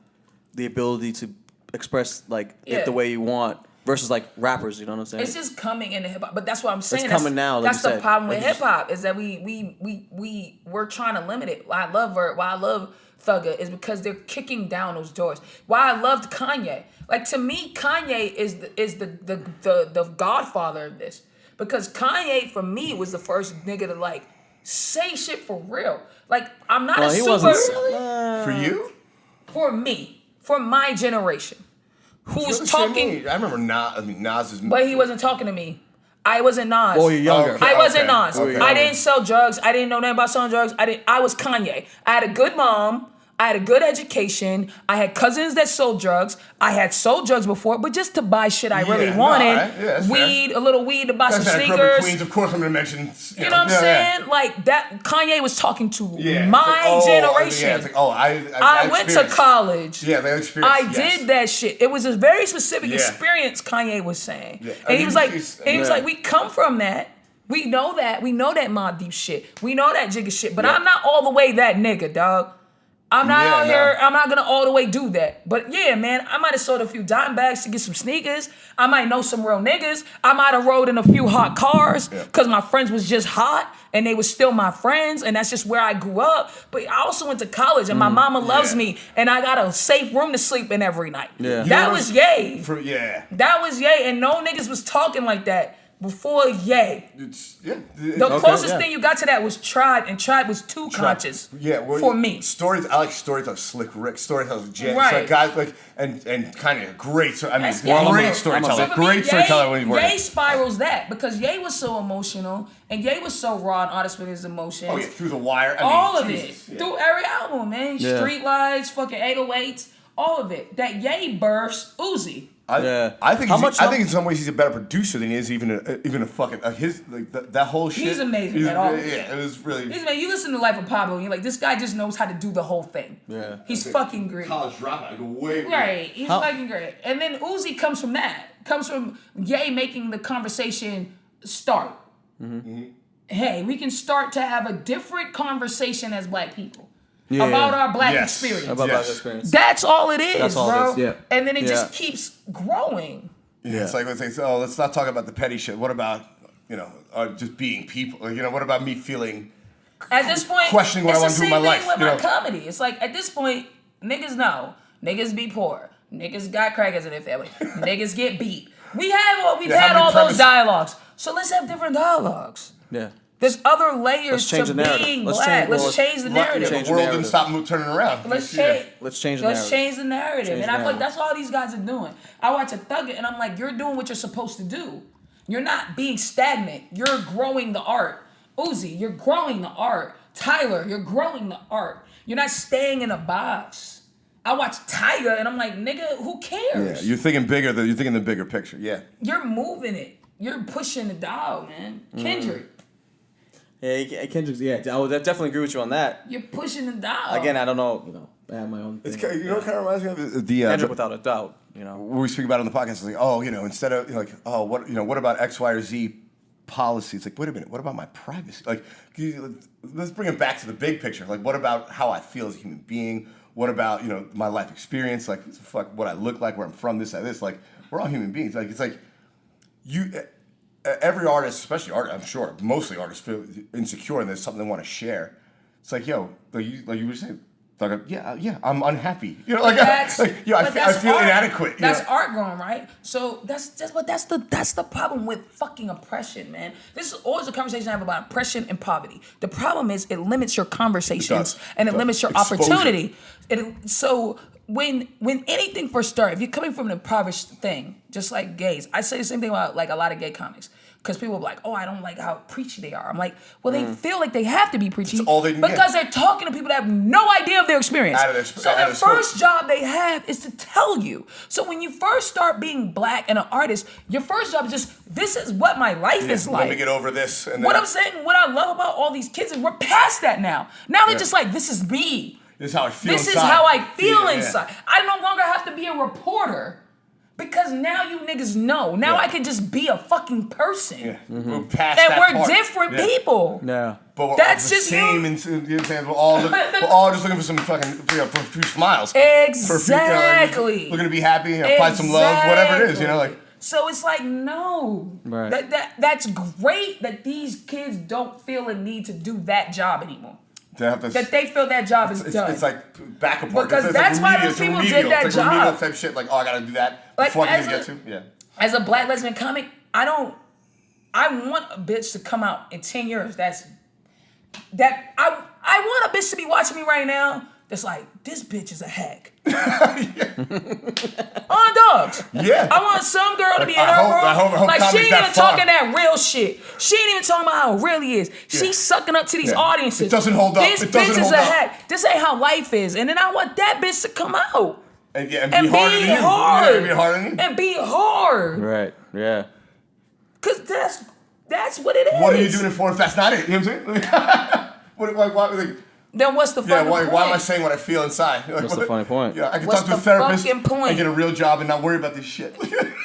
S3: The ability to express it the way you want. Versus like rappers, you know what I'm saying?
S1: It's just coming into hip hop, but that's what I'm saying.
S3: It's coming now.
S1: That's the problem with hip hop is that we're trying to limit it. Why I love Vert, why I love Thugger is because they're kicking down those doors. Why I loved Kanye, like to me, Kanye is the godfather of this because Kanye for me was the first nigga to like say shit for real. Like I'm not a super
S2: for you,
S1: for me, for my generation. Who's talking?
S2: I remember Nas is.
S1: But he wasn't talking to me. I wasn't Nas.
S3: Oh, you're younger.
S1: I wasn't Nas.
S2: Okay.
S1: I didn't sell drugs. I didn't know nothing about selling drugs. I was Kanye. I had a good mom. I had a good education. I had cousins that sold drugs. I had sold drugs before, but just to buy shit I really wanted.
S2: Right. Yeah,
S1: weed, a little weed to buy some sneakers.
S2: I Queens, of course I'm going to mention.
S1: You know what I'm saying? Like that, Kanye was talking to my generation.
S2: Yeah, it's like, I
S1: went to college.
S2: Yeah, they experienced.
S1: I did that shit. It was a very specific experience, Kanye was saying. Yeah. And he was like, we come from that. We know that. We know that Mobb Deep shit. We know that Jigga shit. But I'm not all the way that nigga, dog. I'm not
S2: Yeah,
S1: out
S2: no.
S1: here. I'm not gonna all the way do that. But yeah, man, I might have sold a few dime bags to get some sneakers. I might know some real niggas. I might have rode in a few hot cars because my friends was just hot and they was still my friends, and that's just where I grew up. But I also went to college, and my mama loves me, and I got a safe room to sleep in every night.
S3: Yeah.
S1: That was yay.
S2: Yeah.
S1: That was yay, and no niggas was talking like that before yay. The closest thing you got to that was Tribe, and Tribe was too conscious for me.
S2: Stories, I like Storyteller's Slick Rick, Storyteller's Jay.
S1: Right.
S2: So guys like, and Kanye, great,
S1: That's
S2: great
S1: Ye.
S2: storyteller.
S1: So for me,
S2: Great storyteller when he's working.
S1: Ye spirals that because Ye was so emotional, and Ye was so raw and honest with his emotions.
S2: Oh yeah, Through the Wire.
S1: All of
S2: Jesus.
S1: it. Through every album, man.
S3: Yeah.
S1: Streetlights, fucking 808s, all of it. That Ye burst Uzi.
S2: I think in some ways he's a better producer than he is even a fucking his like that whole shit.
S1: He's amazing at all.
S2: Yeah, it was really.
S1: He's amazing. You listen to Life of Pablo, and you're like, this guy just knows how to do the whole thing.
S3: Yeah.
S1: He's fucking great.
S2: College dropout. I go way.
S1: Right. He's fucking great. And then Uzi comes from that. Comes from Ye making the conversation start. Hey, we can start to have a different conversation as black people. About our black experience.
S3: About black experience.
S1: That's all it is,
S3: That's all
S1: bro.
S3: it is, yeah.
S1: And then it just keeps growing.
S2: Yeah. It's like let's not talk about the petty shit. What about just being people? What about me feeling
S1: At this point,
S2: questioning what I want to do in my life?
S1: It's the same thing with my comedy. It's like at this point, niggas know. Niggas be poor. Niggas got crackers in their family. Niggas get beat. We've had all those dialogues. So let's have different dialogues.
S3: Yeah.
S1: There's other layers to being black. Let's change the narrative.
S2: The world didn't stop turning around.
S1: Let's change
S3: the narrative.
S1: Let's change the narrative. And I feel like
S3: narrative.
S1: that's all these guys are doing. I watch a Thug It and I'm like, you're doing what you're supposed to do. You're not being stagnant. You're growing the art. Uzi, you're growing the art. Tyler, you're growing the art. You're not staying in a box. I watch Tiger and I'm like, nigga, who cares?
S2: Yeah, you're thinking the bigger picture. Yeah.
S1: You're moving it. You're pushing the dial, man. Kendrick.
S3: Yeah, Kendrick's. Yeah, I would definitely agree with you on that.
S1: You're pushing the dial.
S3: Again, I don't know. I have my own thing.
S2: It's kind of reminds me of
S3: Kendrick without a doubt.
S2: When we speak about it on the podcast, it's like, instead of what about X, Y, or Z policy? It's like, wait a minute, what about my privacy? Like, let's bring it back to the big picture. Like, what about how I feel as a human being? What about my life experience? Like, fuck, what I look like, where I'm from, this, that, this. Like, we're all human beings. Like, it's like every artist, especially I'm sure, mostly artists feel insecure and there's something they want to share. It's like, like you were saying, like, I'm unhappy. I feel
S1: art.
S2: inadequate.
S1: That's art growing, right? So that's the problem with fucking oppression, man. This is always a conversation I have about oppression and poverty. The problem is it limits your conversations and it limits your opportunity. So when anything first started, if you're coming from an impoverished thing, just like gays, I say the same thing about like a lot of gay comics. Because people are like, I don't like how preachy they are. I'm like, well, they feel like they have to be preachy because they're talking to people that have no idea of their experience. So their first job they have is to tell you. So when you first start being black and an artist, your first job is just, this is what my life is like.
S2: Let me get over this. And
S1: what I'm saying, what I love about all these kids is we're past that now. Now they're just like, this is me.
S2: This is how I feel
S1: This
S2: inside.
S1: is how I feel inside. I no longer have to be a reporter. Because now you niggas know. Now I can just be a fucking person.
S2: Yeah. We're past
S1: and
S2: that
S1: we're
S2: part.
S1: different people.
S3: Yeah.
S2: But we're
S1: That's
S2: all the
S1: just
S2: same. We're all just looking for some fucking for a few smiles.
S1: Exactly.
S2: Looking to be happy, find some love, whatever it is.
S1: So it's like, no.
S3: Right.
S1: That's great that these kids don't feel a need to do that job anymore. That they feel that job is done.
S2: It's like back apart.
S1: Because that's why those people did that
S2: it's like
S1: job.
S2: remedial type shit. Like, I gotta do that before I can get to. Yeah.
S1: As a black lesbian comic, I want a bitch to come out in 10 years. I want a bitch to be watching me right now. That's like, this bitch is a hack. On dogs.
S2: Yeah.
S1: I want some girl to be in her room. Like, she ain't even talking that real shit. She ain't even talking about how it really is. She's sucking up to these audiences.
S2: It doesn't hold up.
S1: This bitch is a hack. This ain't how life is. And then I want that bitch to come out.
S2: And be harder than you. Yeah, be harder than you.
S1: And be hard.
S3: Right. Yeah.
S1: Because that's what it is.
S2: What are you doing it for if that's not it? You know what I'm saying?
S1: Then what's the fucking point?
S2: Why am I saying what I feel inside?
S3: What's the funny point?
S2: Yeah, I can
S1: What's
S2: talk to a
S1: the
S2: therapist
S1: fucking point?
S2: and get a real job and not worry about this shit.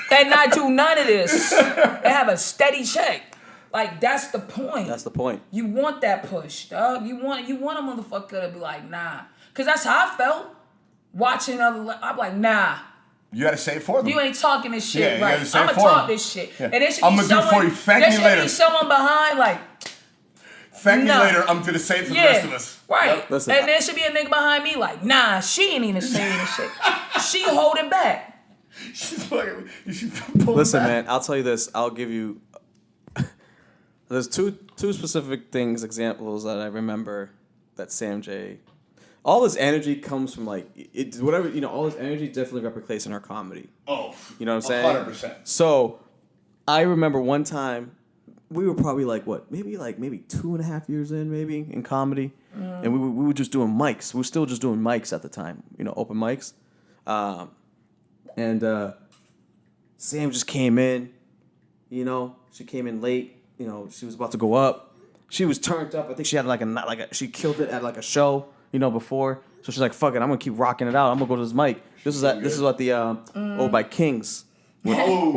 S1: And not do none of this. And have a steady check. Like, that's the point.
S3: That's the point.
S1: You want that push, dog. You want a motherfucker to be like, nah. Because that's how I felt watching other. I'm like, nah.
S2: You gotta say it for them.
S1: You ain't talking this shit
S2: Yeah, you
S1: right.
S2: gotta say
S1: I'm
S2: it
S1: gonna
S2: for
S1: talk
S2: them.
S1: this shit.
S2: Yeah.
S1: And there should
S2: I'm
S1: be
S2: gonna do it
S1: someone.
S2: for you. Thank
S1: there
S2: me
S1: should
S2: later.
S1: be someone behind, like,
S2: Thank
S1: no.
S2: me later. I'm gonna say it for the rest of us.
S1: Right.
S2: Yep.
S3: Listen,
S1: And there should be a nigga behind me, like, nah, she ain't even saying this shit. She holding back.
S2: She's fucking. You should pull
S3: Listen,
S2: back.
S3: man, I'll tell you this. I'll give you. There's two specific examples that I remember that Sam J. All this energy comes from like it. Whatever all this energy definitely replicates in our comedy.
S2: Oh,
S3: You know what I'm saying?
S2: 100%.
S3: So, I remember one time we were probably like what, maybe 2.5 years in, maybe in comedy, and we were just doing mics. We were still just doing mics at the time, open mics, and Sam just came in. She came in late. She was about to go up. She was turned up. I think she had she killed it at like a show, before. So she's like, "Fuck it, I'm gonna keep rocking it out. I'm gonna go to this mic." This is what the by Kings.
S2: Yes.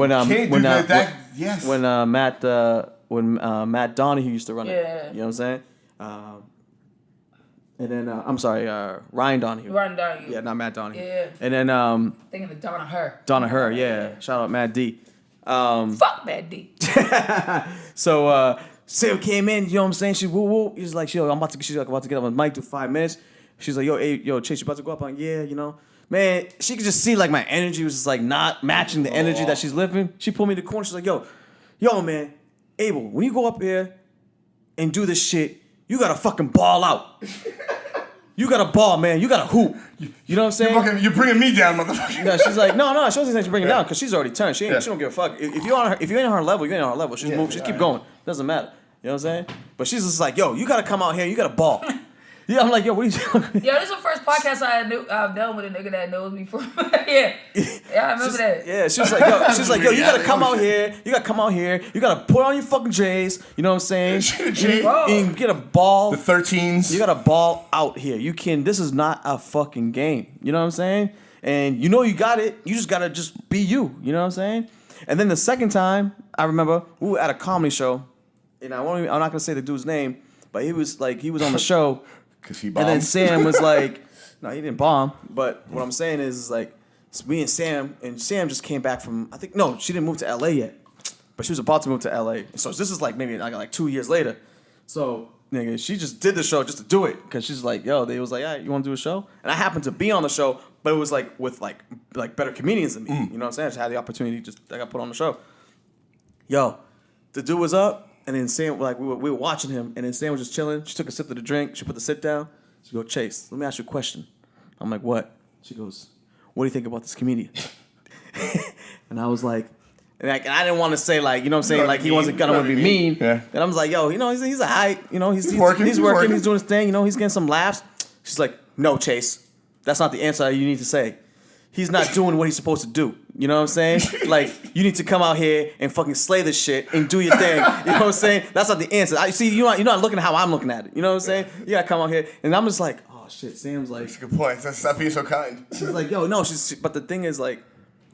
S3: When Matt Donahue used to run it.
S1: Yeah.
S3: You know what I'm saying? And then I'm sorry, Ryan Donahue.
S1: Ryan Donahue.
S3: Yeah, not Matt Donahue.
S1: Yeah.
S3: And then
S1: Thinking of Donna Her.
S3: Donahue, yeah. Shout out Matt D.
S1: Fuck that D.
S3: So Sam came in, you know what I'm saying? She woo woo. She's like, she's about to get up on the mic to 5 minutes. She's like, yo, Chase, you about to go up on? Yeah, Man, she could just see like my energy was just like not matching the energy that she's living. She pulled me to the corner. She's like, yo, man, Abel, when you go up here and do this shit, you gotta fucking ball out. You gotta ball, man. You gotta hoop. You know what I'm saying?
S2: You're bringing me down, motherfucker.
S3: No, she's like, no, she wasn't saying she's bringing it down because she's already turned. She don't give a fuck. If you ain't on her level, you ain't on her level. She's moving. Just keep going. Doesn't matter. You know what I'm saying? But she's just like, yo, you gotta come out here. You gotta ball. Yeah, I'm like, yo, what are you talking?
S1: Yo, this is the first podcast I've done with a nigga that knows me from. Yeah, I remember that.
S3: Yeah, she's like, yo, you gotta come out here. You gotta come out here. You gotta put on your fucking J's. You know what I'm saying? You get a ball.
S2: The 13s.
S3: You gotta ball out here. This is not a fucking game. You know what I'm saying? And you got it. You just gotta just be you. You know what I'm saying? And then the second time, I remember we were at a comedy show, and I'm not gonna say the dude's name, but he was on the show.
S2: Cause he bombed.
S3: And then Sam was like, no, he didn't bomb. But what I'm saying is like, it's me and Sam just came back from, she didn't move to LA yet. But she was about to move to LA. So this is like maybe like 2 years later. So, nigga, she just did the show just to do it. Because she's like, yo, they was like, you want to do a show? And I happened to be on the show, but it was like with like better comedians than me. You know what I'm saying? I just had the opportunity, I got put on the show. Yo, the dude was up. And then Sam, like, we were watching him, and then Sam was just chilling. She took a sip of the drink. She put the sip down. She goes, Chase, let me ask you a question. I'm like, what? She goes, what do you think about this comedian? And I was like, and I didn't want to say, like, you know what I'm saying? Like, he wasn't going to be mean.
S2: Yeah.
S3: And I was like, yo, he's a hype. He's
S2: working.
S3: He's working. He's doing his thing. He's getting some laughs. She's like, no, Chase. That's not the answer you need to say. He's not doing what he's supposed to do. You know what I'm saying? Like, you need to come out here and fucking slay this shit and do your thing. You know what I'm saying? That's not the answer. You're not looking at how I'm looking at it. You know what I'm saying? You gotta come out here. And I'm just like, oh shit, Sam's like.
S2: That's a good point. Stop being so kind.
S3: She's like, yo, no, but the thing is, like,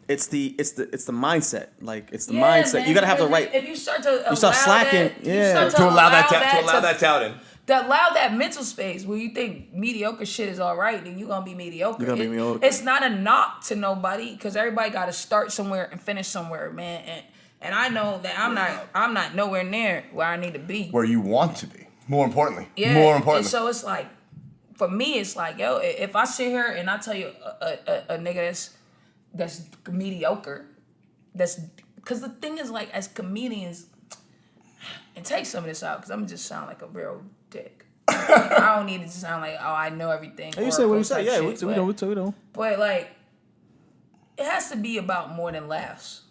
S3: it's the mindset. Like, it's the mindset.
S1: Man,
S3: you gotta have the right.
S1: If you start to
S3: slacking,
S2: To allow that doubt in.
S1: To allow that mental space where you think mediocre shit is all right, then you're gonna be mediocre.
S3: You're gonna be mediocre.
S1: It's not a knock to nobody because everybody got to start somewhere and finish somewhere, man. And I know that I'm not nowhere near where I need to be.
S2: Where you want to be. More importantly.
S1: Yeah.
S2: More importantly.
S1: And so it's like, for me, it's like, yo, if I sit here and I tell you a nigga that's mediocre, because the thing is, like, as comedians, and take some of this out because I'm just sound like a real dick. I don't need it to sound like, oh, I know everything.
S3: You say what you say. Yeah, we know.
S1: But like, it has to be about more than laughs.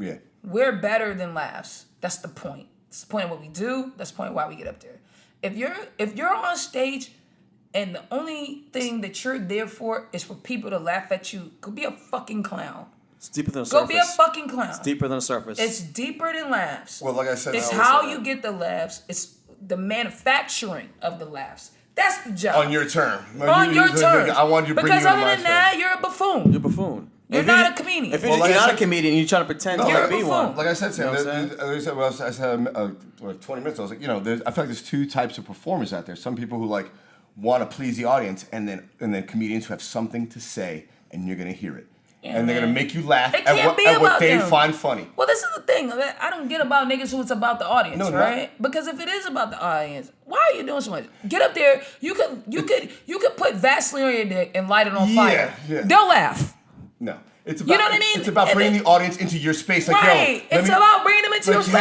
S2: Yeah.
S1: We're better than laughs. That's the point. It's the point of what we do. That's the point of why we get up there. If you're on stage and the only thing that you're there for is for people to laugh at you, go be a fucking clown.
S3: It's deeper than the surface.
S1: Go be a fucking clown.
S3: It's deeper than the surface.
S1: It's deeper than laughs.
S2: Well, like I said,
S1: it's how you get the laughs. It's the manufacturing of the laughs. That's the job.
S2: On your term.
S1: On your terms.
S2: I want you to bring
S1: because
S2: you in
S1: other
S2: my
S1: than that, you're a buffoon.
S3: You're a buffoon.
S1: You're not a comedian.
S3: If you're not a comedian, you're trying to pretend
S2: No,
S3: to
S1: you're a
S3: be
S1: buffoon.
S3: one.
S2: Like I said, Sam,
S3: You know what I'm
S2: I said 20 minutes. I was like, I feel like there's two types of performers out there. Some people who like want to please the audience, and then comedians who have something to say, and you're gonna hear it, and they're gonna make you laugh
S1: It
S2: at
S1: can't be
S2: what
S1: about
S2: they
S1: them.
S2: find funny.
S1: Well, this is the thing. I don't get about niggas who it's about the audience,
S2: No,
S1: right? Because if it is about the audience, why are you doing so much? Get up there. You could put Vaseline on your dick and light it on fire.
S2: Yeah.
S1: They'll laugh.
S2: No. It's about,
S1: You know what I mean?
S2: It's about bringing the audience into your space. Like,
S1: Right.
S2: yo,
S1: It's about bringing them into your space.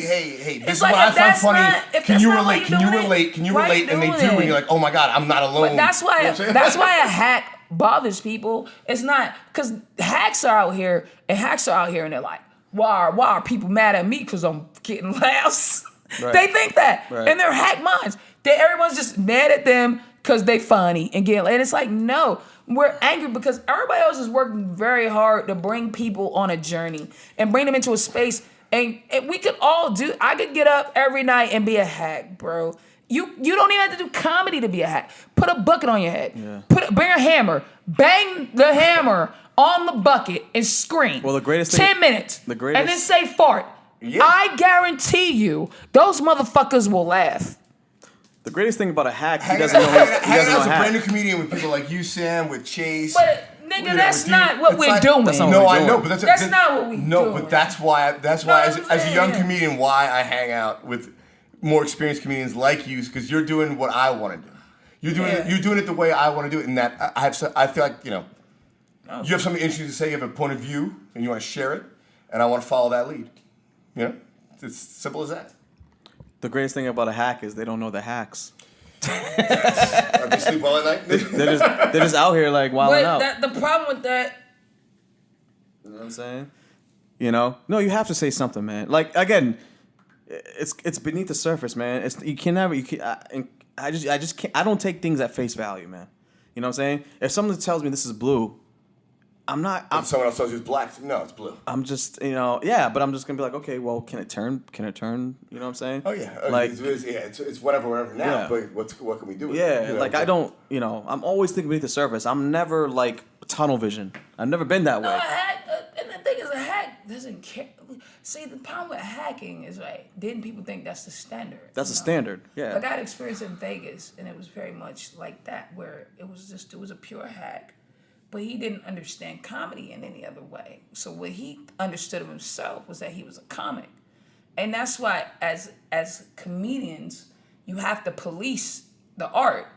S2: Hey, this
S1: It's
S2: is
S1: like,
S2: what I
S1: if
S2: find
S1: that's
S2: funny.
S1: not- if
S2: Can
S1: that's
S2: you
S1: not why
S2: relate?
S1: you're
S2: Can you
S1: doing it,
S2: relate? Can you
S1: why
S2: relate?
S1: you
S2: And they do,
S1: doing
S2: and
S1: it?
S2: you're like, oh my God, I'm not alone.
S1: But that's why
S2: You know what I'm saying?
S1: that's why a hack bothers people. It's not because hacks are out here and they're like, why are people mad at me because I'm getting laughs?
S3: Right.
S1: They think that
S3: Right.
S1: in their hack minds. Everyone's just mad at them because they funny and getting. And it's like, no, we're angry because everybody else is working very hard to bring people on a journey and bring them into a space. And we could all do. I could get up every night and be a hack, bro. You don't even have to do comedy to be a hack. Put a bucket on your head.
S3: Yeah.
S1: Bring a hammer. Bang the hammer on the bucket and scream.
S3: Well, the greatest
S1: 10
S3: thing-
S1: minutes.
S3: the greatest-
S1: And then say fart.
S2: Yeah.
S1: I guarantee you, those motherfuckers will laugh.
S3: The greatest thing about a hack, he
S2: Hanging
S3: doesn't know. He
S2: out
S3: doesn't know
S2: as a
S3: hack.
S2: brand new comedian with people like you, Sam, with Chase.
S1: But nigga,
S2: you know,
S1: that's
S2: with
S1: not
S2: you.
S1: what
S2: It's
S1: we're
S2: like-
S1: doing.
S3: That's not
S2: No,
S3: what we're
S2: I know,
S3: doing.
S2: but
S1: That's not what we
S2: No,
S1: doing.
S2: but that's why
S1: I'm
S2: as a
S1: saying,
S2: young
S1: yeah.
S2: comedian, why I hang out with more experienced comedians like you, because you're doing what I want to do. You're doing it the way I want to do it, and that I feel like you have something interesting to say. You have a point of view, and you want to share it, and I want to follow that lead. You know, it's simple as that.
S3: The greatest thing about a hack is they don't know the hacks.
S2: Do you sleep well at night?
S3: They're just out here like wilding out.
S1: But the problem with that,
S3: You know what I'm saying? You know? No, you have to say something, man. Like again, it's beneath the surface, man. I just can't. I don't take things at face value, man. You know what I'm saying? If someone tells me this is blue, I'm
S2: If someone else tells you it's black, no, it's blue.
S3: I'm just, yeah, but I'm just gonna be like, okay, well, can it turn? Can it turn? You know what I'm saying?
S2: Oh yeah,
S3: Like,
S2: it's whatever now.
S3: Yeah.
S2: But what can we do? With
S3: yeah,
S2: it? You know,
S3: like
S2: but-
S3: I don't, I'm always thinking beneath the surface. I'm never like tunnel vision. I've never been that
S1: a
S3: way.
S1: hack, and the thing is, a hack doesn't care. See, the problem with hacking is like, didn't people think that's the standard?
S3: That's
S1: you
S3: a
S1: know?
S3: standard. Yeah.
S1: Like I had experience in Vegas, and it was very much like that, where it was a pure hack, but he didn't understand comedy in any other way. So what he understood of himself was that he was a comic, and that's why, as comedians, you have to police the art.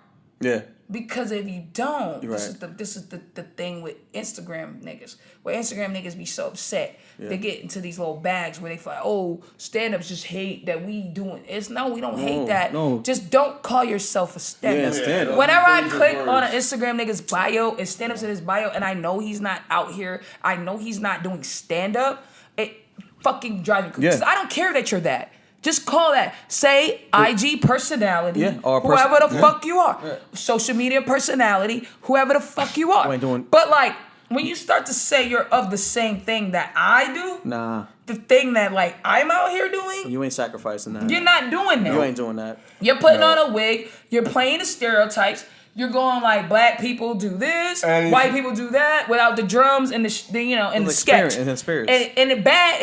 S3: Yeah.
S1: Because if you don't,
S3: You're
S1: this
S3: right.
S1: is the thing with Instagram niggas. Where Instagram niggas be so upset.
S3: Yeah.
S1: They get into these little bags where they feel like, oh, stand-ups just hate that we doing. We don't hate that.
S3: no.
S1: Just don't call yourself a stand-up.
S3: Yeah, stand-up.
S1: Whenever I
S2: Those are
S1: click
S2: words.
S1: on an Instagram nigga's bio, and stand-ups in his bio, and I know he's not out here, I know he's not doing stand-up, it fucking drives me crazy.
S3: Yeah.
S1: 'Cause I don't care that you're that. Just call that. Say IG personality,
S3: Yeah, or
S1: whoever the
S3: yeah.
S1: fuck you are. Social media personality, whoever the fuck you are.
S3: You ain't doing-
S1: But like, when you start to say you're of the same thing that I do,
S3: Nah,
S1: the thing that like I'm out here doing,
S3: you ain't sacrificing that.
S1: you're not doing that.
S3: You ain't doing that.
S1: You're putting
S2: No.
S1: on a wig. You're playing the stereotypes. You're going like black people do this,
S2: And-
S1: white people do that, without the drums and the
S3: the
S1: sketch.
S3: experience, and the spirits.
S1: And the bad,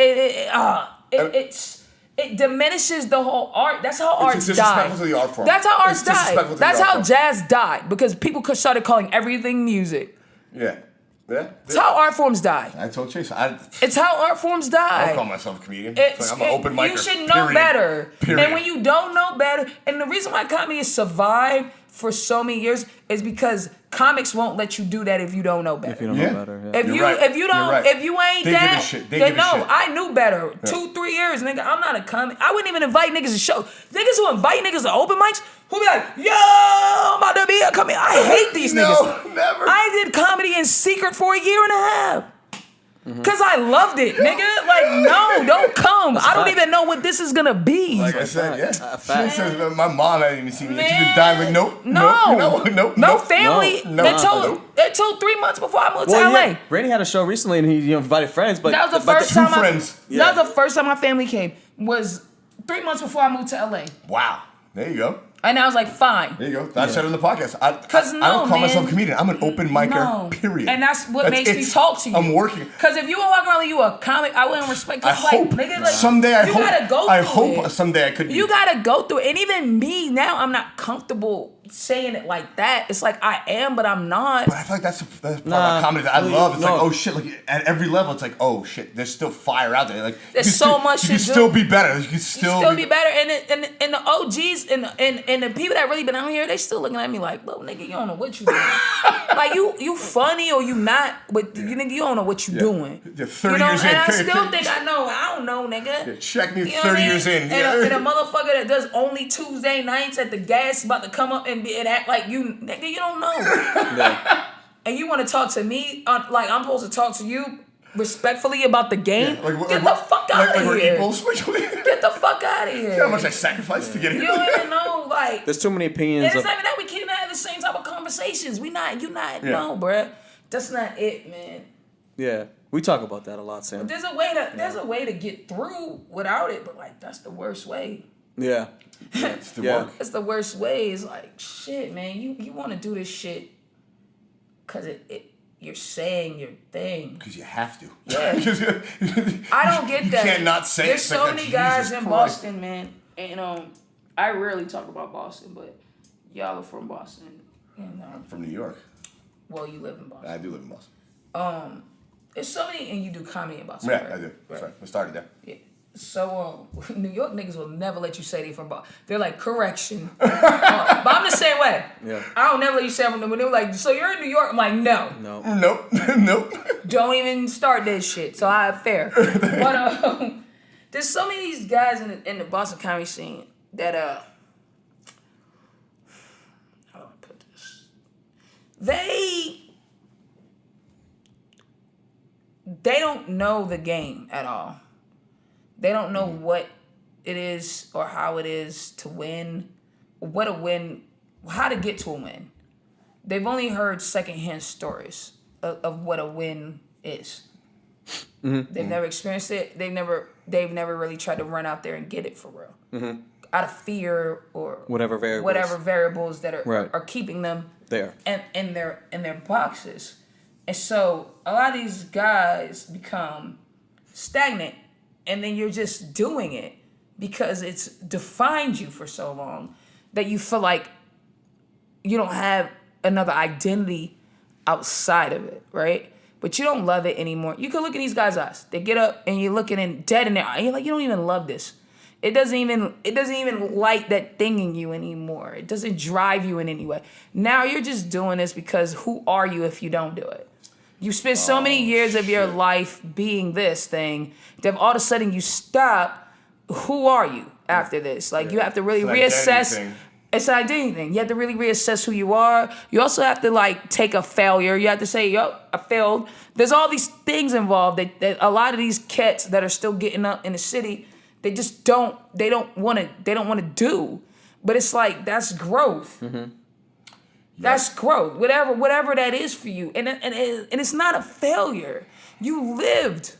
S1: it diminishes the whole art. That's how art
S2: disrespectful
S1: died.
S2: to the art form.
S1: That's how art
S2: It's
S1: died.
S2: disrespectful to the
S1: That's
S2: art
S1: how
S2: form.
S1: jazz died because people started calling everything music.
S2: Yeah.
S1: That's how art forms die.
S2: I told Chase.
S1: It's how art forms
S2: I
S1: die.
S2: don't call myself a comedian.
S1: It's,
S2: I'm an open micer.
S1: you should know
S2: period.
S1: better.
S2: Period.
S1: And when you don't know better, and the reason why comedy has survived for so many years is because comics won't let you do that if you don't know better.
S3: If you don't
S2: Yeah.
S3: know better, yeah.
S1: If
S2: You're
S1: you
S2: right.
S1: if you
S2: You're
S1: don't
S2: right.
S1: if you ain't
S2: They give a
S1: that,
S2: shit. They
S1: then
S2: give a
S1: no,
S2: shit.
S1: I knew better. 2-3 years, nigga. I'm not a comic. I wouldn't even invite niggas to show. Niggas who invite niggas to open mics who be like, yo, I'm about to be a comedian. I hate these
S2: No,
S1: niggas.
S2: never.
S1: I did comedy in secret for a year and a half. Cause I loved it, nigga. Like, no, don't come. I don't
S3: fact.
S1: even know what this is gonna be.
S2: Like I said, yeah.
S3: A fact.
S2: She says, my mom hadn't even seen me. She's been
S1: Man.
S2: dying. Like, nope,
S1: No,
S2: nope,
S1: family.
S2: no,
S1: Until 3 months before I moved to
S3: Well,
S1: LA.
S3: yeah, Brady had a show recently and he invited friends, but
S1: That was the
S3: but
S1: first
S2: two
S1: time.
S2: friends.
S1: That was the first time my family came. Was 3 months before I moved to LA,
S2: Wow. There you go.
S1: and I was like, fine.
S2: There you go. I said it on the podcast. I
S1: 'Cause
S2: don't
S1: no,
S2: call myself a
S1: man.
S2: comedian. I'm an open micer,
S1: No.
S2: period.
S1: And that's what makes me
S2: it.
S1: talk to you.
S2: I'm working.
S1: Cause if you were walking around like you a comic, I wouldn't respect you.
S2: I
S1: Like,
S2: hope
S1: nigga, like,
S2: someday
S1: you gotta go
S2: I
S1: through
S2: hope
S1: it.
S2: someday I could be.
S1: You gotta go through it. And even me now, I'm not comfortable saying it like that. It's like I am, but I'm not.
S2: But I feel like that's part of comedy that I love. It's like, oh shit, like at every level, it's like, oh shit, there's still fire out there. Like
S1: there's so much.
S2: You can still be better. You can still
S1: be better. And the OGs and the people that really been out here, they still looking at me like, "Well, nigga, you don't know what you doing. Like you funny or you not, but you nigga, you don't know what you doing.
S2: Yeah, 30 years in.
S1: And I still think I know. I don't know, nigga.
S2: Yeah, check me,
S1: you know
S2: 30 years in.
S1: And a motherfucker that does only Tuesday nights at the gas about to come up and act like you, nigga, you don't know.
S3: Yeah.
S1: And you want to talk to me like I'm supposed to talk to you respectfully about the game?
S2: Yeah,
S1: get the fuck out of here.
S2: Equals.
S1: Get the fuck out of here.
S2: See how much I sacrificed to get here?
S1: You don't even know, like.
S3: There's too many opinions.
S1: And it's not even that we can't even have the same type of conversations. No, bruh. That's not it, man.
S3: Yeah, we talk about that a lot, Sam.
S1: There's a way to get through without it, but like that's the worst way.
S3: Yeah.
S2: It's the work.
S1: It's the worst way. It's like shit, man. You want to do this shit because you're saying your thing.
S2: Because you have to.
S1: Yeah. I don't get that.
S2: You can't not say
S1: There's
S2: it.
S1: so
S2: like
S1: many
S2: that.
S1: guys
S2: Jesus
S1: in
S2: Christ.
S1: Boston, man. And I rarely talk about Boston, but y'all are from Boston. And
S2: I'm from New York.
S1: well, you live in Boston.
S2: I do live in Boston.
S1: There's so many, and you do comedy in Boston.
S2: Yeah,
S1: right?
S2: I do.
S1: Right.
S2: Sorry, I started there.
S1: Yeah. So New York niggas will never let you say they from Boston. They're like, correction. But I'm the same way.
S3: Yeah.
S1: I don't never let you say I'm from New York. They were like, so you're in New York? I'm like, no.
S2: Nope. Nope.
S1: Don't even start this shit. So fair. But there's so many of these guys in the Boston comedy scene that how do I put this? They don't know the game at all. They don't know what it is or how it is to win, what a win, how to get to a win. They've only heard secondhand stories of what a win is. Mm-hmm. They've never experienced it. They've never really tried to run out there and get it for real. Mm-hmm. Out of fear or
S3: whatever
S1: variables that are keeping them
S3: there
S1: in their boxes. And so a lot of these guys become stagnant, and then you're just doing it because it's defined you for so long that you feel like you don't have another identity outside of it, right? But you don't love it anymore. You can look in these guys' eyes. They get up and you're looking in dead in their eye. You're like, you don't even love this. It doesn't even light that thing in you anymore. It doesn't drive you in any way. Now you're just doing this because who are you if you don't do it? You spent so many years of your life being this thing that all of a sudden you stop. Who are you after this? Like you have to really reassess. It's an identity thing. You have to really reassess who you are. You also have to like take a failure. You have to say, yo, I failed. There's all these things involved that a lot of these cats that are still getting up in the city, they just don't want to do. But it's like that's growth. Mm-hmm. That's growth. Whatever that is for you. And it's not a failure. You lived.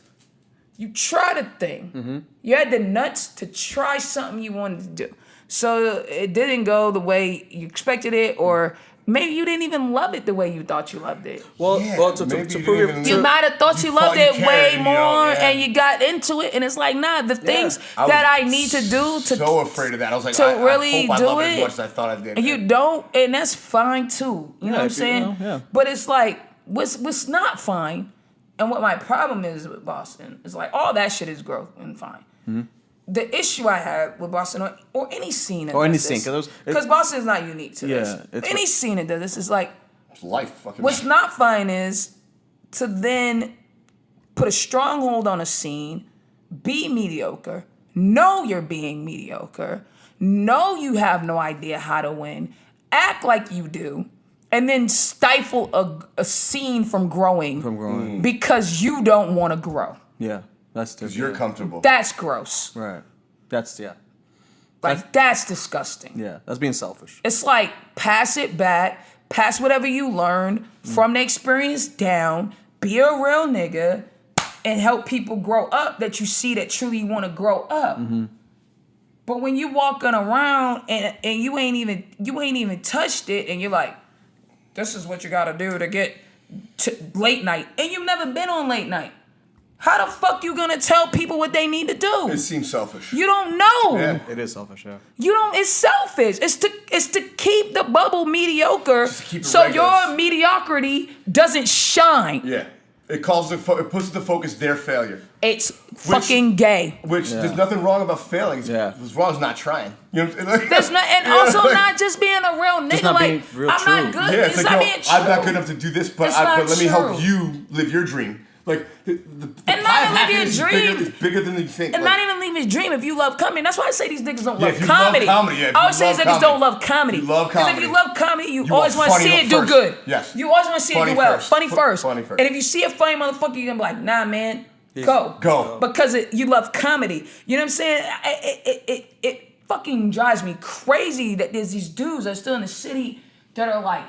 S1: You tried a thing. Mm-hmm. You had the nuts to try something you wanted to do. So it didn't go the way you expected it, or maybe you didn't even love it the way you thought you loved it.
S3: To prove
S1: you might have thought you loved it way more, and you got into it, and it's like, nah, the things that I need to do to
S2: so afraid of that. I was like,
S1: to
S2: I
S1: really
S2: hope I
S1: do
S2: love
S1: it
S2: as much as I thought I did.
S1: And you don't, and that's fine too. You know what I'm saying? But it's like, what's not fine, and what my problem is with Boston is like all that shit is growth and fine. Mm-hmm. The issue I have with Boston or any scene that does this, because Boston is not unique to this. Any scene that does this is like,
S2: it's life. Fucking
S1: what's not fine is to then put a stronghold on a scene, be mediocre, know you're being mediocre, know you have no idea how to win, act like you do, and then stifle a scene from growing because you don't want to grow.
S3: Yeah. That's
S2: because you're comfortable.
S1: That's gross.
S3: Right. That's
S1: that's disgusting.
S3: Yeah. That's being selfish.
S1: It's like pass it back, pass whatever you learned from the experience down, be a real nigga, and help people grow up that you see that truly want to grow up. Mm-hmm. But when you walking around and you ain't even touched it, and you're like, this is what you got to do to get to late night, and you've never been on late night. How the fuck you gonna tell people what they need to do?
S2: It seems selfish.
S1: You don't know.
S2: Yeah.
S3: It is selfish, yeah.
S1: You don't. It's selfish. It's to keep the bubble mediocre,
S2: Just to keep it
S1: so
S2: regular.
S1: your mediocrity doesn't shine.
S2: Yeah. It puts the focus their failure.
S1: It's fucking gay.
S2: Which there's nothing wrong about failing.
S3: Yeah.
S2: What's wrong is not trying. You know what I'm saying?
S1: There's not, and also not just being a real nigga.
S3: not
S1: Like
S3: being real
S1: I'm
S3: true.
S1: not good.
S2: Yeah,
S1: it's
S2: like,
S1: not
S2: yo,
S1: being true.
S2: I'm not good enough to do this, but
S1: It's not
S2: let me help
S1: true.
S2: you live your dream. Like the
S1: And
S2: pie
S1: not
S2: of
S1: even live your
S2: happiness
S1: dream.
S2: is bigger than you think.
S1: And
S2: Like,
S1: not even leave his dream if you love comedy. That's why I say these niggas don't
S2: Yeah,
S1: love
S2: if you love
S1: comedy.
S2: comedy, yeah, if
S1: I
S2: you
S1: always say
S2: love
S1: these niggas
S2: comedy.
S1: don't love comedy.
S2: You love
S1: Because if
S2: comedy.
S1: you love comedy, you
S2: You
S1: always
S2: want
S1: want to
S2: funny
S1: see it do
S2: first.
S1: good.
S2: Yes.
S1: You always want to see it
S2: Funny
S1: do well.
S2: first.
S1: Funny first.
S2: Funny first.
S1: And if you see a funny motherfucker, you're going to be like, nah, man, go.
S2: Go.
S1: Because you love comedy. You know what I'm saying? It fucking drives me crazy that there's these dudes that are still in the city that are like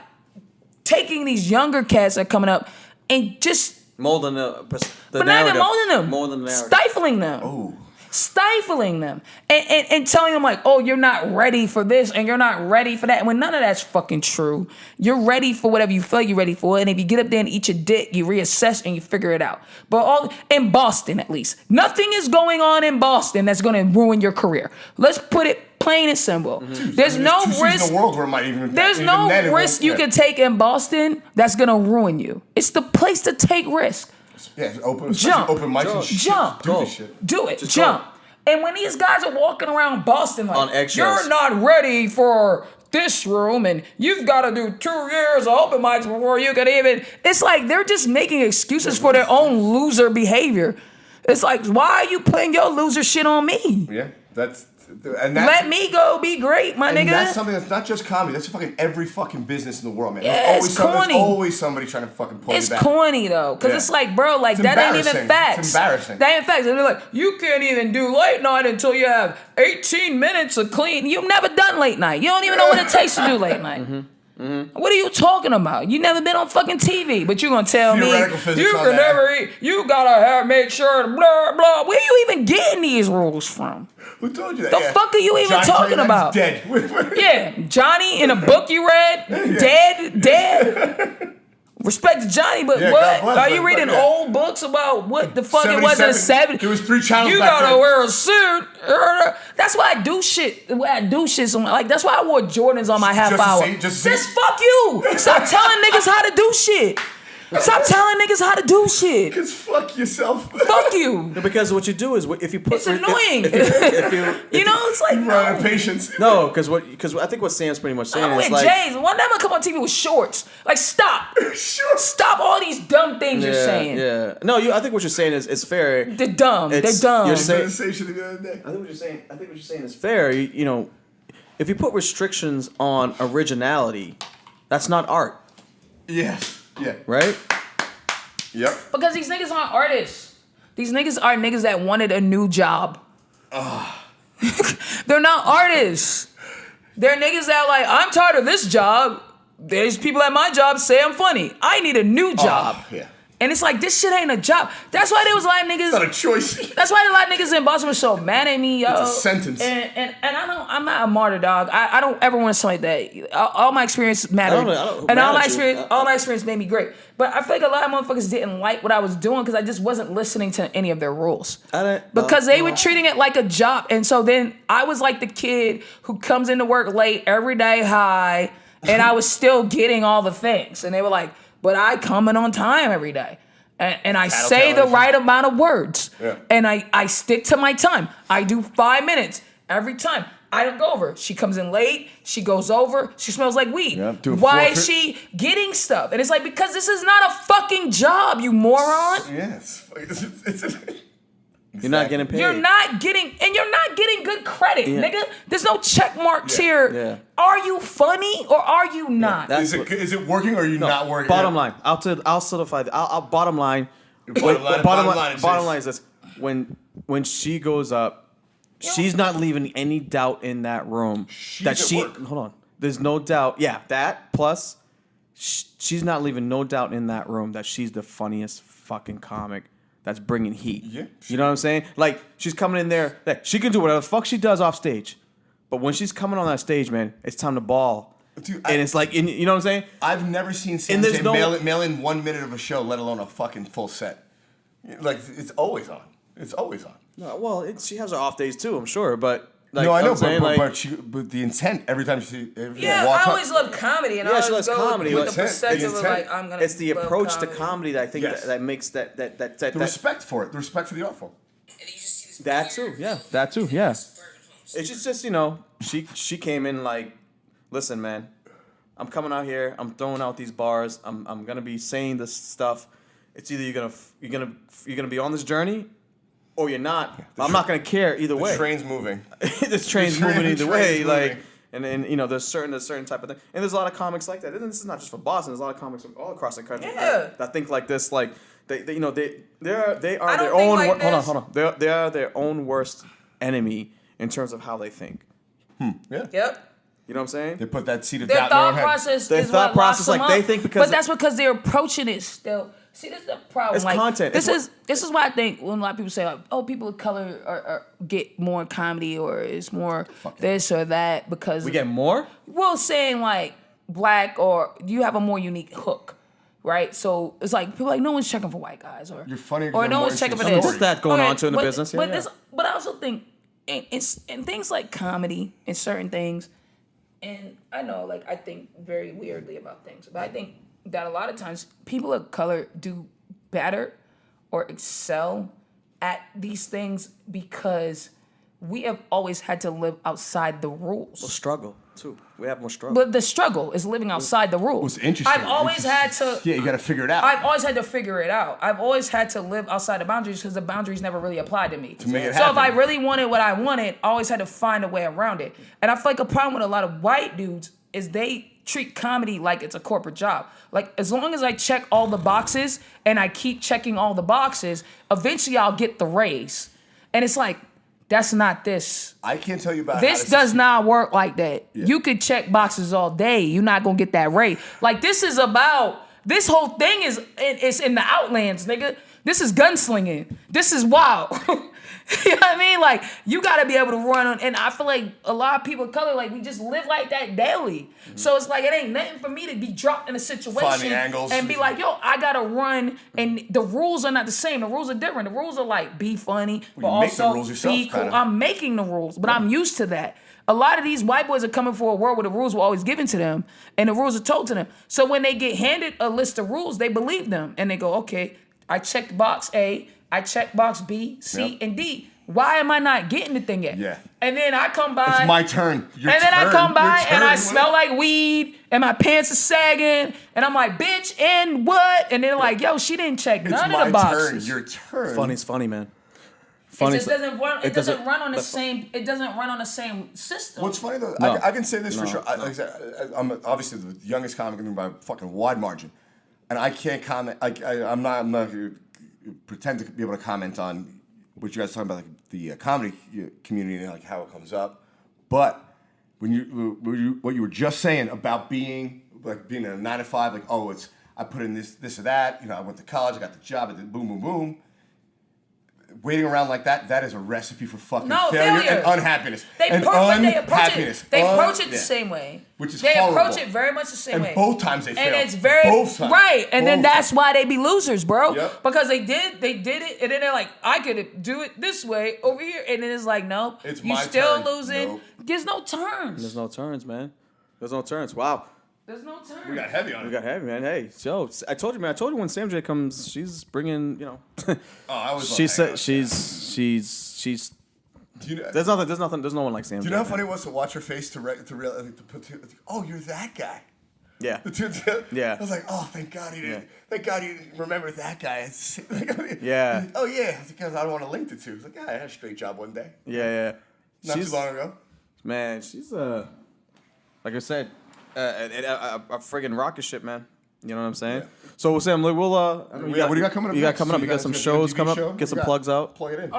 S1: taking these younger cats that are coming up and just
S3: Molding the
S1: but
S3: narrative.
S1: not even molding them.
S3: Molding the narrative.
S1: Stifling them.
S2: Oh.
S1: Stifling them. And telling them like, oh, you're not ready for this and you're not ready for that. And when none of that's fucking true, you're ready for whatever you feel you're ready for. And if you get up there and eat your dick, you reassess and you figure it out. But all in Boston, at least. Nothing is going on in Boston that's going to ruin your career. Let's put it plain and simple. There's no
S2: two cities
S1: risk.
S2: in the world where it might even.
S1: There's
S2: even
S1: no
S2: then it
S1: risk
S2: won't-
S1: you
S2: yeah.
S1: can take in Boston that's going to ruin you. It's the place to take risk.
S2: Yeah, it's open.
S1: Jump.
S2: Open mics and shit.
S1: Jump.
S2: Do this shit.
S1: Do it.
S3: Just
S1: Jump.
S3: go.
S1: And when these guys are walking around Boston like,
S3: On eggshells.
S1: you're not ready for this room and you've got to do 2 years of open mics before you can even... It's like they're just making excuses for their own loser behavior. It's like, why are you putting your loser shit on me?
S2: Yeah, that's
S1: Let me go be great, my
S2: And
S1: nigga.
S2: that's something that's not just comedy. That's fucking every fucking business in the world, man.
S1: Yeah, it's corny.
S2: There's always somebody trying to fucking pull
S1: It's
S2: you back.
S1: corny though, because
S2: Yeah.
S1: it's like, bro, like
S2: It's
S1: that ain't even
S2: embarrassing.
S1: facts.
S2: It's embarrassing.
S1: That ain't facts. And they're like, you can't even do late night until you have 18 minutes of clean. You've never done late night. You don't even know what it takes to do late night. What are you talking about? You never been on fucking TV, but you gonna tell me
S2: Theoretical physics
S1: you
S2: on
S1: can
S2: that.
S1: never eat. You gotta make sure blah blah. Where you even getting these rules from?
S2: Who told you that?
S1: The fuck are you even talking about?
S2: Dead.
S1: Yeah, Johnny in a book you read, dead. Respect to Johnny, but
S2: Yeah,
S1: what?
S2: God bless,
S1: Are you
S2: but
S1: reading
S2: yeah.
S1: old books about what the fuck it was in the
S2: 77.
S1: 70s?
S2: There was 3 channels
S1: You
S2: back
S1: gotta
S2: then.
S1: wear a suit. That's why I do shit. The way I do shit, so like that's why I wore Jordans on my half
S2: Just to
S1: hour.
S2: say- just to say-
S1: fuck you. Stop telling niggas how to do shit. Stop telling niggas how to do shit.
S2: Just fuck yourself.
S1: Fuck you.
S3: Because what you do is if you put
S1: It's annoying. You know, it's like
S2: Run out of patience.
S3: no, because I think what Sam's pretty much saying
S1: I'm
S3: is
S1: with
S3: like
S1: Jays. One time I come on TV with shorts. Like, stop.
S2: Sure.
S1: Stop all these dumb things you're saying.
S3: Yeah. No, I think what you're saying is it's fair.
S1: They're dumb.
S3: It's-
S1: They're dumb.
S3: you're
S2: I was
S3: saying-
S2: gonna say shit the other day.
S3: I think what you're saying is fair. You know, if you put restrictions on originality, that's not art,
S2: Yes. Yeah.
S3: right?
S2: Yep.
S1: Because these niggas aren't artists. These niggas are niggas that wanted a new job. They're not artists. They're niggas that like, I'm tired of this job. There's people at my job say I'm funny. I need a new job.
S2: Yeah.
S1: And it's like, this shit ain't a job. That's why there was a lot of niggas.
S2: It's not a choice.
S1: That's why a lot of niggas in Boston were so mad at me, yo.
S2: It's a sentence.
S1: And I'm not a martyr, dog. I don't ever want to sound like that. All my experience mattered.
S3: I don't
S1: And all
S3: mad
S1: my
S3: at you.
S1: experience made me great. But I feel like a lot of motherfuckers didn't like what I was doing because I just wasn't listening to any of their rules. Because they were treating it like a job. And so then I was like the kid who comes into work late every day high, and I was still getting all the things. And they were like, but I come in on time every day. And I say the
S2: television.
S1: right amount of words.
S2: Yeah.
S1: And I stick to my time. I do 5 minutes every time. I don't go over. She comes in late. She goes over. She smells like weed.
S2: Yeah, do a
S1: Why
S2: forfeit.
S1: is she getting stuff? And it's like, because this is not a fucking job, you moron.
S2: Yes.
S3: You're not getting paid.
S1: You're not getting good credit,
S3: Yeah.
S1: nigga. There's no check marks
S2: Yeah.
S1: here.
S3: Yeah.
S1: Are you funny or are you not?
S3: That's
S2: Is it working or are you not working?
S3: Bottom line. I'll solidify. I'll bottom line.
S2: Bottom line
S3: Bottom line is this: when she goes up, she's not leaving any doubt in that room that
S2: at
S3: she.
S2: work.
S3: Hold on. There's no doubt. Yeah, that plus, she's not leaving no doubt in that room that she's the funniest fucking comic that's bringing heat.
S2: Yeah.
S3: You know what I'm saying? Like she's coming in there. Like, she can do whatever the fuck she does off stage, but when she's coming on that stage, man, it's time to ball.
S2: Dude,
S3: and it's like, you know what I'm saying?
S2: I've never seen
S3: And
S2: Sam
S3: there's
S2: J
S3: no-
S2: mail in 1 minute of a show, let alone a fucking full set. Like it's always on. It's always on.
S3: No, well, she has her off days too, I'm sure, but. Like,
S2: No, I know,
S3: I'm saying,
S2: but the intent every time
S1: Yeah, I always love comedy, and I
S3: she
S1: always
S3: loves
S1: go
S3: comedy.
S1: with
S2: It's
S1: the perspective
S2: intent.
S1: of like I'm gonna.
S3: It's the
S1: love
S3: approach to
S1: comedy.
S3: comedy that I think
S2: Yes.
S3: that makes that
S2: the respect for it, the respect for the art form.
S3: that too, yeah, that too, yeah. It's just she came in like, listen, man, I'm coming out here, I'm throwing out these bars, I'm gonna be saying this stuff. It's either you're gonna be on this journey, or you're not. I'm not gonna care either way.
S2: The train's moving.
S3: This train's moving either way,
S2: train's
S3: like.
S2: moving.
S3: And there's certain type of thing, and there's a lot of comics like that. And this is not just for Boston. There's a lot of comics from all across the country that think like this. Like they are their own. Hold on. They are their own worst enemy in terms of how they think.
S2: Yeah.
S1: Yep.
S3: You know what I'm saying?
S2: They put that seed of
S1: Their
S2: doubt in their
S1: thought
S2: own head.
S1: process
S3: Their
S1: is
S3: thought
S1: what locks
S3: process,
S1: them
S3: like,
S1: up.
S3: they think because-
S1: but that's because they're approaching it still. See, this is the problem.
S3: It's
S1: like,
S3: content.
S1: This
S3: It's
S1: is why I think when a lot of people say, like, "Oh, people of color are get more comedy or it's more this or that," because
S3: We get more.
S1: well, saying like black or you have a more unique hook. Right, so it's like people are like no one's checking for white guys, or
S2: You're funny 'cause
S1: or
S2: you're
S1: no
S2: more
S1: one's checking for
S2: interesting
S1: this.
S2: stories.
S3: There's that going on too in the business, yeah,
S1: but
S3: yeah.
S1: but I also think in things like comedy and certain things, and I know like I think very weirdly about things, but I think that a lot of times people of color do better or excel at these things because we have always had to live outside the rules.
S3: Struggle too. We have more struggle.
S1: But the struggle is living outside the rules.
S2: What's interesting?
S1: I've always had to.
S2: Yeah, you got to figure it out.
S1: I've always had to figure it out. I've always had to live outside the boundaries because the boundaries never really applied to me.
S2: To make it
S1: so if
S2: happen.
S1: I really wanted what I wanted, I always had to find a way around it. And I feel like a problem with a lot of white dudes is they treat comedy like it's a corporate job. Like as long as I check all the boxes and I keep checking all the boxes, eventually I'll get the raise. And it's like, that's not this.
S2: I can't tell you about
S1: This does not work like that.
S2: Yeah.
S1: You could check boxes all day. You're not gonna get that rate. Like this is about this whole thing is it's in the Outlands, nigga. This is gunslinging. This is wild. You know what I mean? Like you gotta be able to run on. And I feel like a lot of people of color, like we just live like that daily. So it's like it ain't nothing for me to be dropped in a situation
S2: angles.
S1: and be like, yo, I gotta run. And the rules are not the same. The rules are different. The rules are like be funny, but
S2: you make the
S1: also
S2: rules yourself,
S1: be cool.
S2: kinda.
S1: I'm making the rules, but I'm used to that. A lot of these white boys are coming for a world where the rules were always given to them and the rules are told to them. So when they get handed a list of rules, they believe them and they go, okay, I checked box A, I checked box B, C,
S2: Yep.
S1: and D. Why am I not getting the thing yet?
S2: Yeah.
S1: And then I come by.
S2: It's my turn.
S1: And then I come by and I smell like weed and my pants are sagging and I'm like, bitch, and what? And they're like, yo, she didn't check none of the boxes.
S2: Your turn.
S3: Funny's funny, man.
S1: It
S3: Funny.
S1: just doesn't run. It doesn't run on the same. It doesn't run on the same system.
S2: What's funny though,
S3: No.
S2: I can say this for
S3: No,
S2: sure. Like I said, I'm obviously the youngest comic in the room by a fucking wide margin, and I can't comment. I'm not going to pretend to be able to comment on what you guys are talking about, like the comedy community and like how it comes up. But when what you were just saying about being in a 9 to 5, like I put in this or that. You know, I went to college, I got the job, I did boom, boom, boom. Waiting around like that is a recipe for fucking failure and unhappiness.
S1: They approach it the same way.
S2: Which is
S1: they
S2: horrible.
S1: approach it very much the same
S2: And
S1: way.
S2: both times they fail.
S1: And it's very
S2: both times.
S1: right. And then
S2: Both
S1: that's
S2: times.
S1: why they be losers, bro.
S2: Yep.
S1: Because they did it, and then they're like, I could do it this way over here, and then it's like, nope,
S2: It's
S1: you
S2: my
S1: still
S2: turn.
S1: losing.
S2: Nope.
S1: There's no turns.
S3: There's no turns, man. There's no turns. Wow.
S1: There's no turns.
S2: We got heavy on
S3: We
S2: it.
S3: got heavy, man. Hey, so I told you, man. I told you when Sam J comes, she's bringing, you know.
S2: I was
S3: she
S2: like,
S3: said
S2: hang on.
S3: she's.
S2: Do you know,
S3: There's nothing. There's no one like Sam
S2: do
S3: J.
S2: you know how
S3: man.
S2: funny it was to watch her face to put oh, you're that guy.
S3: Yeah.
S2: Yeah. I was like, oh, thank God he didn't.
S3: Yeah.
S2: Thank God he didn't remember that guy.
S3: Yeah.
S2: Oh yeah, because I don't want to link the two. It's like, yeah, I had a straight job one day.
S3: Yeah.
S2: Not too long ago.
S3: Man, she's like I said, a friggin' rocket ship, man. You know what I'm saying?
S2: Yeah.
S3: So Sam, look, we'll
S2: What do you got coming up?
S3: You got
S2: next?
S3: coming
S2: So
S3: up. You got some
S2: got a
S3: shows
S2: TV
S3: coming
S2: show?
S3: up. Get some
S2: What you got?
S3: plugs out.
S2: Plug it in.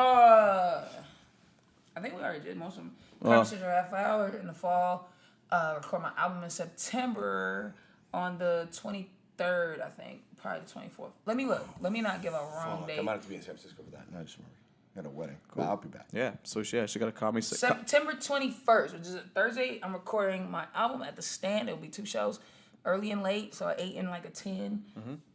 S1: I think we already did most of them. Conversation half hour in the fall. Record my album in September on the 23rd, I think. Probably the 24th. Let me look. Let me not give a wrong
S2: I
S1: date.
S2: might have to be in San Francisco for that. No, I just got a wedding. Cool. I'll be back.
S3: Yeah. So yeah, she got a comedy.
S1: September 21st, which is a Thursday. I'm recording my album at the Stand. It'll be 2 shows, early and late. So an 8 and like a 10.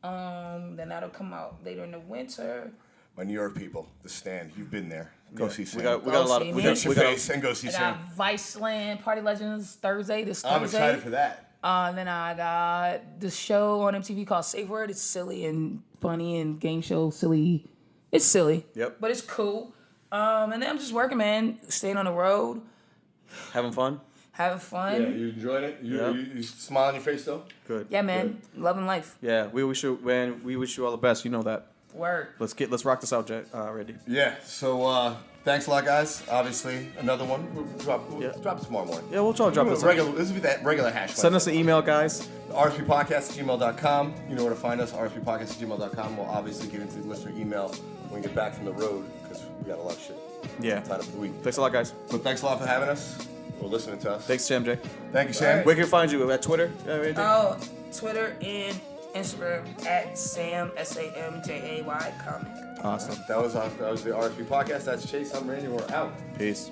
S1: Then that'll come out later in the winter.
S2: My New York people, The Stand. You've been there. Go see Sam.
S3: We got a lot.
S1: see
S3: We
S1: me.
S3: got,
S2: Fix your
S3: we got
S2: face and go see
S1: I
S2: Sam.
S1: got Viceland Party Legends Thursday. This Thursday.
S2: I'm excited for that.
S1: Then I got this show on MTV called Safe Word. It's silly and funny and game show silly. It's silly.
S3: Yep.
S1: But it's cool. And then I'm just working, man. Staying on the road,
S3: having fun.
S1: having fun.
S2: Yeah, you enjoying it?
S3: Yeah.
S2: You smile on your face though?
S3: Good.
S1: Yeah, man. Loving life.
S3: Yeah, we wish you, man. We wish you all the best. You know that.
S1: Word.
S3: Let's rock this out, Jack. Randy.
S2: Yeah. So thanks a lot, guys. Obviously, another one. We'll drop it tomorrow morning.
S3: Yeah, we'll try to drop this.
S2: This will be that regular hash.
S3: Send us an email, guys.
S2: rspodcast@gmail.com. You know where to find us. rspodcast@gmail.com. We'll obviously get into the listener email when we get back from the road because we got a lot of shit
S3: Yeah.
S2: tied up for the week.
S3: Thanks a lot, guys.
S2: But thanks a lot for having us or listening to us.
S3: Thanks, Sam J.
S2: Thank you, Sam.
S3: Where can we find you? At Twitter? Randy?
S1: Oh, Twitter and Instagram at Sam SAMJAY comic.
S3: Awesome.
S2: That was the RSP podcast. That's Chase. I'm Randy. We're out.
S3: Peace.